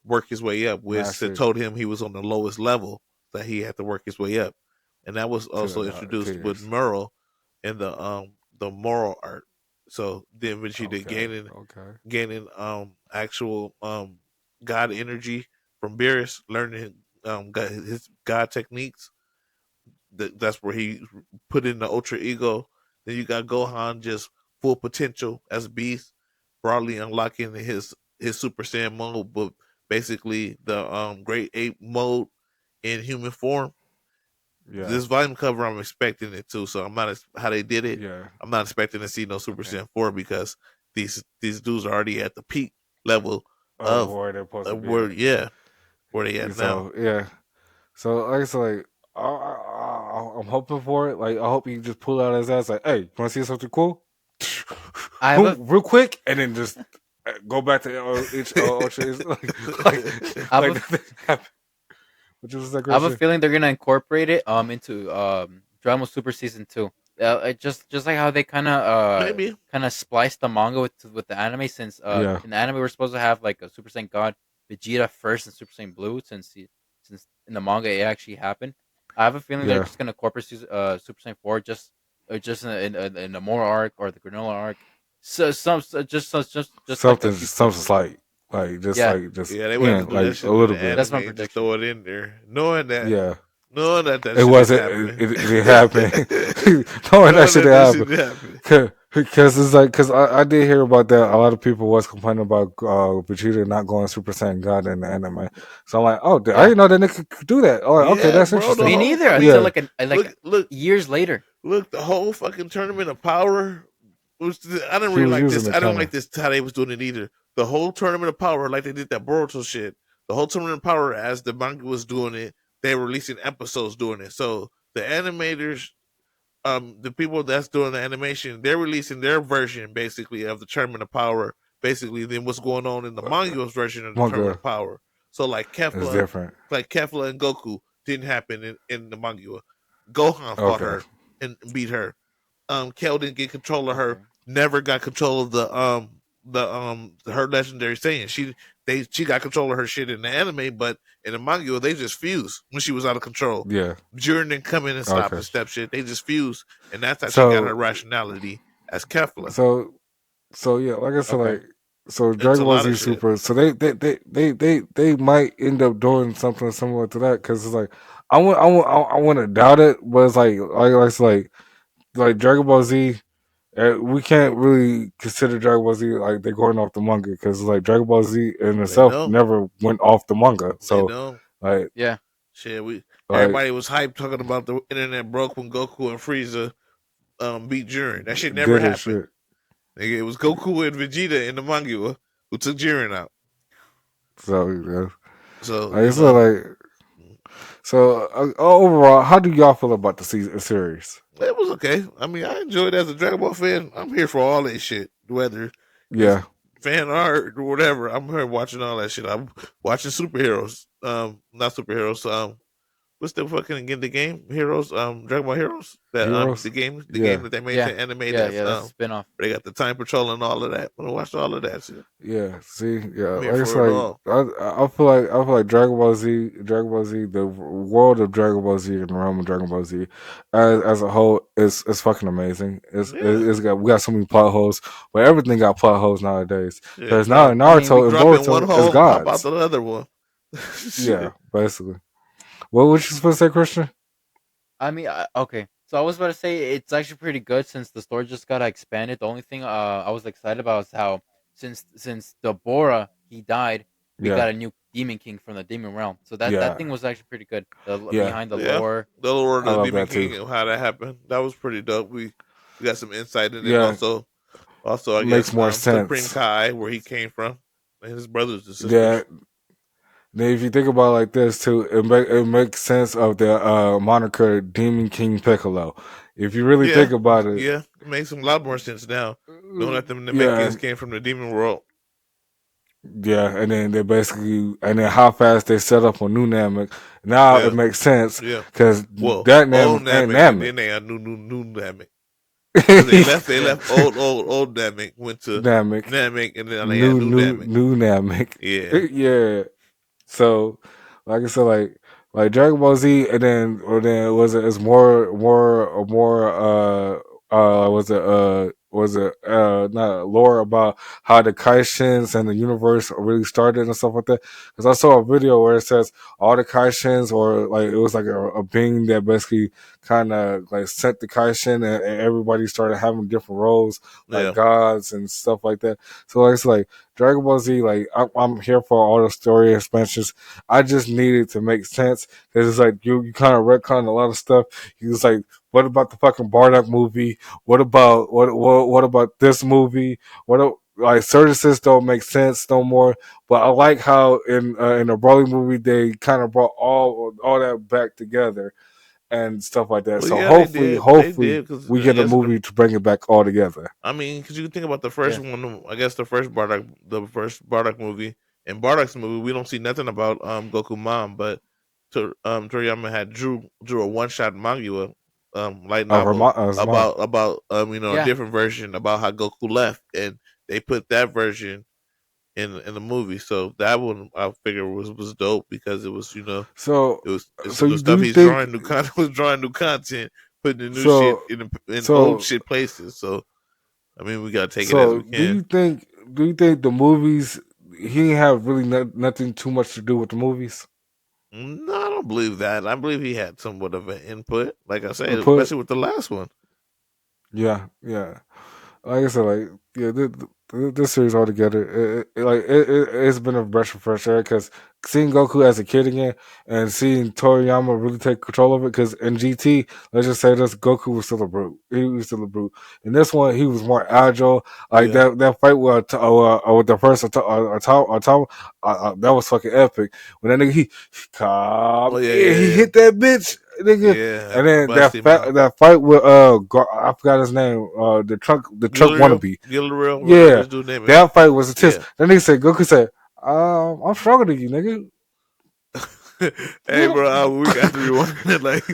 work his way up. Which Master told him he was on the lowest level that he had to work his way up, and that was to also introduced with tears. Merle in the moral art. So then when she did Okay. Okay. gaining actual God energy from Beerus, learning his God techniques. That's where he put in the Ultra Ego. Then you got Gohan just full potential as a beast, broadly unlocking his Super Saiyan mode, but basically the Great Ape mode in human form. Yeah. This volume cover, I'm expecting it too. So I'm not how they did it. Yeah. I'm not expecting to see no Super Okay. Saiyan 4 because these dudes are already at the peak level Of of where they're supposed to be where at. where they at now. So yeah. So like I said, like I'm hoping for it. Like I hope he just pull out his ass. Like, hey, want to see something cool? I have a Boom, real quick, and then just go back to each Ultra. I have Like a nothing happened. Which was that I have a Christian? feeling they're gonna incorporate it into Dragon Ball Super Season 2. Just like how they Maybe. kind of spliced the manga with the anime, since Yeah. in the anime we're supposed to have like a Super Saiyan God Vegeta first and Super Saiyan Blue, since in the manga it actually happened. I have a feeling they're Yeah. just gonna incorporate Super Saiyan 4 just in the Mora arc or the Granola arc. Just like a few Something clips. slight. Yeah, Just Yeah, they would have yeah, to do that like a shit in little the bit. that's anime my and just prediction. throw it in there, Yeah. knowing that that It shit didn't wasn't. happen, It didn't happen. Knowing that knowing shit that didn't that happen. shit didn't happen. Because it's like, because I did hear about that. A lot of people was complaining about Vegeta not going Super Saiyan God in the anime. So I'm like, oh, I Yeah, didn't know that nigga could do that. Oh, like, okay, Yeah, that's bro. The me interesting. whole neither fucking until Yeah, like look, years later. the whole fucking tournament of power. I didn't he really was like using this. the I didn't cannon. like this how they was doing it either. The whole tournament of power, like they did that Boruto shit. The whole tournament of power, as the manga was doing it, they were releasing episodes doing it. So the animators, the people that's doing the animation, they're releasing their version basically of the tournament of power. Basically, then what's going on in the manga's version of the tournament Manga of power. So is different. Like Kefla and Goku didn't happen in the manga. Gohan fought Okay, her and beat her. Kel didn't get control of her. Okay. Never got control of the her legendary Saiyan. She got control of her shit in the anime, but in the manga they just fused when she was out of control. Yeah. Jiren didn't come in and stop Okay. and step shit. They just fused, and that's how she got her So rationality as Kefla. so so yeah, like I said, Okay. like so It's Dragon a Ball lot of Z shit. Super. So they might end up doing something similar to that because it's like I want to doubt it, but it's like Dragon Ball Z. We can't really consider Dragon Ball Z like they're going off the manga because like Dragon Ball Z in They itself don't. never went off the manga. They So don't. like Yeah. Shit, like everybody was hyped talking about the internet broke when Goku and Frieza beat Jiren. That shit never did his happened. shit. Nigga, it was Goku and Vegeta in the manga who took Jiren out. So yeah. So Like, so like so overall, how do y'all feel about the series? it was okay. I mean, I enjoyed it as a Dragon Ball fan. I'm here for all that shit, whether it's Yeah, fan art or whatever. I'm here watching all that shit. I'm watching superheroes. Not superheroes. What's the fucking again the game Heroes? Dragon Ball Heroes. That heroes. the game Yeah, that they made Yeah. to anime. Yeah. That's Yeah. That's a spin-off. they got the time patrol and all of that. I watched all of that shit. yeah. See, yeah. I'm here Like it's for it like all. I feel like Dragon Ball Z, the world of Dragon Ball Z and the realm of Dragon Ball Z, as a whole is fucking amazing. Yeah. It's got we got so many plot holes, but everything got plot holes nowadays. Shit, Because now I mean, we Naruto and drop in one Boruto is hole, pop out gods. the other one. Yeah, Shit. basically. What was you supposed to say, Christian? I mean, okay. So I was about to say it's actually pretty good since the story just got expanded. The only thing I was excited about is how since the Bora he died, we Yeah, got a new Demon King from the Demon Realm. So that yeah, thing was actually pretty good. The yeah. behind the Yeah, lore. the Lord I of the love Demon that too. King and how that happened. That was pretty dope. We got some insight in it. Yeah, Also, I makes guess more Supreme sense. Kai, where he came from, and his brothers and Yeah. sisters. Then if you think about it like this too, it makes sense of the moniker Demon King Piccolo. If you really Yeah, think about it, yeah, it makes a lot more sense now. Knowing that the yeah, Namekians came from the demon world. yeah, and then they basically, and then how fast they set up on New Namek. Now it Yeah, makes sense yeah. because Well, that old Namek ain't Namek, and Namek. then they had new Namek because they Yeah. left old Namek, went to Namek, Namek, and then they had new Namek. new Namek. Yeah, Yeah. So, like I said, like Dragon Ball Z, and then was it? It's more was it not lore about how the Kaishins and the universe really started and stuff like that. Because I saw a video where it says all the Kaishins, or like it was like a being that basically kind of like sent the Kaishin, and everybody started having different roles like yeah. gods and stuff like that. So like, it's like Dragon Ball Z, like I'm here for all the story expansions. I just needed to make sense because it's like you kind of retcon a lot of stuff. He was like, "What about the fucking Bardock movie? What about what about this movie? Like certain don't make sense no more." But I like how in the Broly movie they kind of brought all that back together and stuff like that. Well, So yeah, they hopefully did because we I get a guess movie to bring it back all together. I mean, because you think about the first Yeah. one, I guess the first Bardock movie. In Bardock's movie, we don't see nothing about Goku mom, but Toriyama had drew a one shot manga, light novel His mom. about a Yeah. different version about how Goku left, and they put that version in the movie. So that one I figure was dope because it was So it's so the you do stuff you he's think drawing new content was drawing new content, putting the new shit so in old so shit places. So I mean, we gotta take it as So we can. do you think the movies he didn't have really nothing too much to do with the movies? No, I don't believe that. I believe he had somewhat of an input, like I said, Put especially with the last one. yeah, yeah. Like I said, like yeah, this series altogether, it's been a breath of fresh air because seeing Goku as a kid again and seeing Toriyama really take control of it. Because in GT, let's just say this, Goku was still a brute. He was still a brute. In this one, he was more agile. Like Yeah, that fight with the first that was fucking epic. When that nigga oh yeah, he yeah, hit that bitch, nigga. yeah. And then Bust him out. that fight with I forgot his name, the truck wannabe. Gilleril, whatever Yeah, his dude name is. that fight was a test. Yeah, Then he said, Goku said, I'm stronger than you, nigga. Hey, bro, we got to rewind it like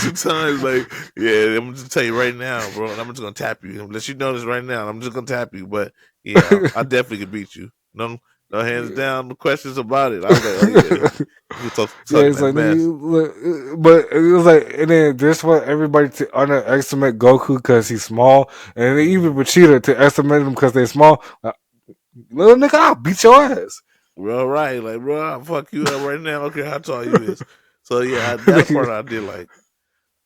2 times. Like, yeah, I'm just tell you right now, bro, and I'm just gonna tap you. Let you know this right now. I'm just gonna tap you, but yeah, I definitely could beat you. No, no hands down. No questions about it. I was like, oh yeah, you Yeah, talking it's that like, mess. but it was like, and then this one, everybody to underestimate Goku because he's small, and then even Mm-hmm. Vegeta to estimate them because they're small. Little nigga, I'll beat your ass. Bro, right? Like, bro, I'll fuck you up right now. I don't care how tall you is. So yeah, that part I did like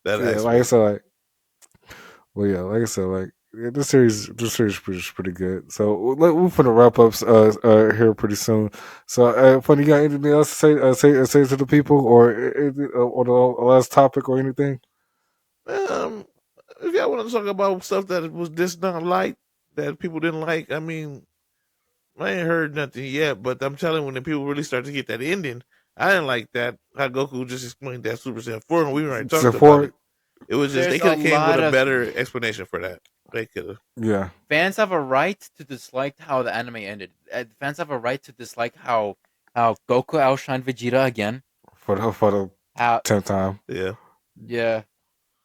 that Yeah, like I aspect. said, like, well, yeah, like I said, like yeah, this series is pretty good. So we're gonna wrap up here pretty soon. So, funny, you got anything else to say to the people, or the last topic or anything? Um, if y'all want to talk about stuff that was just not liked, that people didn't like, I mean, I ain't heard nothing yet. But I'm telling you, when the people really start to get that ending, I didn't like that. How Goku just explained that Super Saiyan 4, and we already So talked about for it. It was just they There's could a have came with lot a of better explanation for that. They could have. yeah, fans have a right to dislike how the anime ended. Fans have a right to dislike how Goku outshined Vegeta again. for the How 10th time. Yeah. yeah,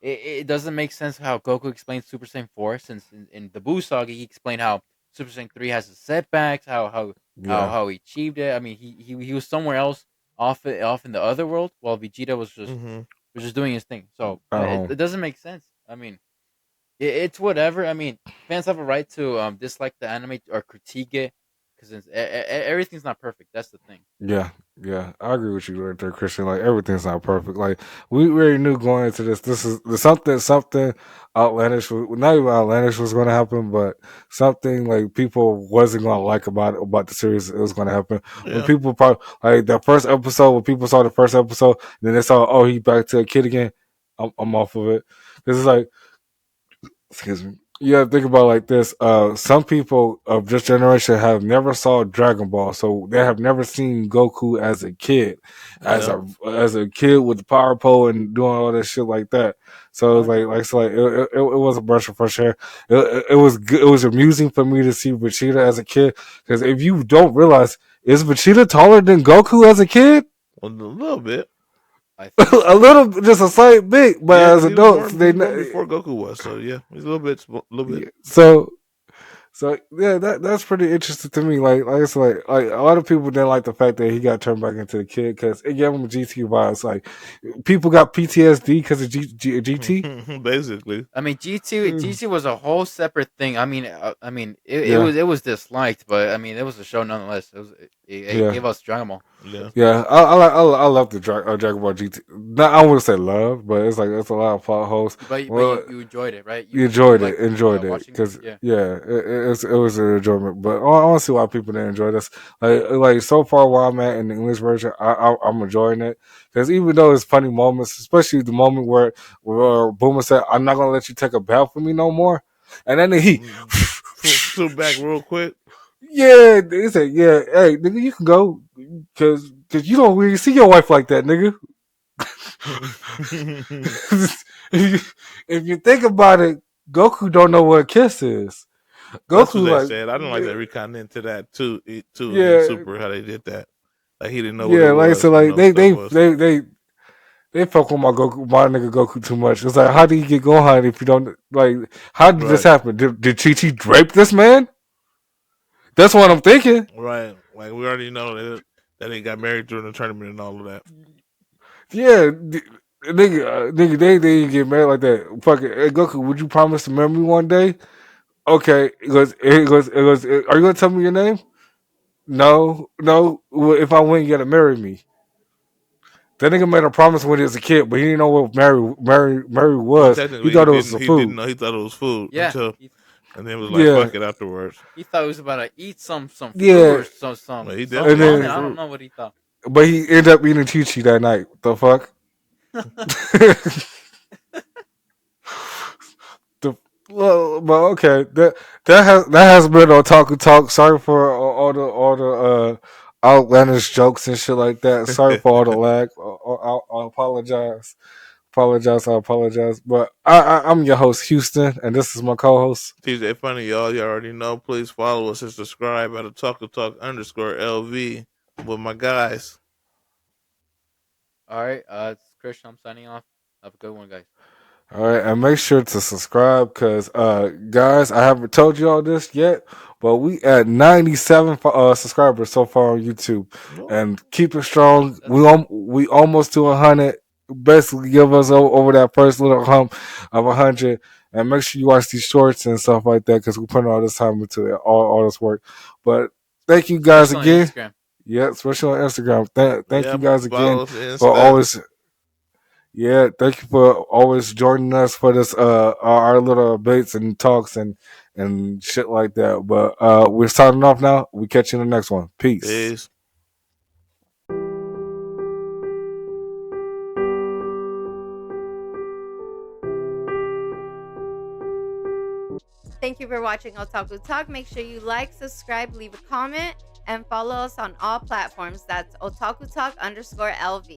it doesn't make sense how Goku explains Super Saiyan 4 since in the Buu saga he explained how Super Saiyan 3 has its setbacks, Yeah, how he achieved it. I mean, he was somewhere else off in the other world while Vegeta Mm-hmm. was just doing his thing. So at home. it doesn't make sense. I mean, it's whatever. I mean, fans have a right to dislike the anime or critique it because everything's not perfect. That's the thing. Yeah, yeah, I agree with you right there, Christian. Like everything's not perfect. Like we already knew going into this. This is something outlandish. Not even outlandish was going to happen, but something like people wasn't going to like about the series. It was going to happen when Yeah. people probably like the first episode. When people saw the first episode, then they saw, oh, he back to a kid again. I'm off of it because it's like, excuse me. You have to think about it like this. Some people of this generation have never saw Dragon Ball, so they have never seen Goku as a kid, Yeah. as a kid with the power pole and doing all that shit like that. So Oh it's yeah. it was a brush of fresh air. It was good. It was amusing for me to see Vegeta as a kid because if you don't realize, is Vegeta taller than Goku as a kid? Well, a little bit. I think A so. little, just a slight bit, but Yeah, as because adults, he was born before Goku was. So yeah, he's a little bit. yeah, so yeah, that's pretty interesting to me. Like I said, like a lot of people didn't like the fact that he got turned back into a kid because it gave him GT vibes. Like people got PTSD because of GT. Basically. I mean, GT was a whole separate thing. I mean, Yeah, it was disliked, but I mean, it was a show nonetheless. It yeah. gave us Dragon Ball. Yeah. Yeah, I love the Dragon Ball GT. Not, I wouldn't say love, but it's like it's a lot of plot holes. But Well, you enjoyed it, right? you You enjoyed it, liked watching it. because Yeah. yeah, it was an enjoyment. But I don't see why people didn't enjoy this. Like so far, where I'm at in the English version, I'm enjoying it because even though it's funny moments, especially the moment where Boomer said, "I'm not gonna let you take a bath for me no more," and then he, Flip back real quick. yeah, they said, "Yeah, hey nigga, you can go because you don't really see your wife like that, nigga." If you think about it, Goku don't know what a kiss is. That's what Goku they like, said. I don't like that recon into that too. Too in yeah, Super how they did that. Like he didn't know what it yeah. Like so, was. like Stuff was they fuck with my nigga Goku too much. It's like, how did he get Gohan if you don't like? How did this right, happen? Did Chi Chi drape this man? That's what I'm thinking. right. Like we already know that they got married during the tournament and all of that. Yeah, nigga, they didn't get married like that. Fucking hey, Goku, would you promise to marry me one day? Okay, Are you gonna tell me your name? No, no. Well, if I win, you gotta marry me. That nigga made a promise when he was a kid, but he didn't know what marry Well, was. He technically, thought it was some he didn't food. know. He thought it was food Yeah. until, and then was like, Yeah, "Fuck it." Afterwards, He thought he was about to eat some fruit yeah. or well, he some And definitely ate some ramen. then, I don't fruit. know what he thought. but he ended up eating Chi Chi that night. The fuck? the but okay. That has been Otaku Talk. Sorry for all the outlandish jokes and shit like that. Sorry for all the lag. I apologize. I apologize. But I'm your host, Houston, and this is my co-host. TJ Funny, y'all. You already know. Please follow us and subscribe at a talk underscore LV with my guys. All right. It's Christian. I'm signing off. Have a good one, guys. All right, and make sure to subscribe because, guys, I haven't told you all this yet, but we at 97 subscribers so far on YouTube, Oh, and keep it strong. That's good. We almost to 100. Basically, give us over that first little hump of 100, and make sure you watch these shorts and stuff like that because we put all this time into it, all this work. But thank you guys Especially on again. Instagram. Yeah, especially on Instagram. Thank yeah, you guys again follow us and for stuff. always. Yeah, thank you for always joining us for this our little debates and talks and shit like that. But we're signing off now. We catch you in the next one. Peace. Peace. Thank you for watching Otaku Talk. Make sure you like, subscribe, leave a comment, and follow us on all platforms. That's Otaku Talk _LV.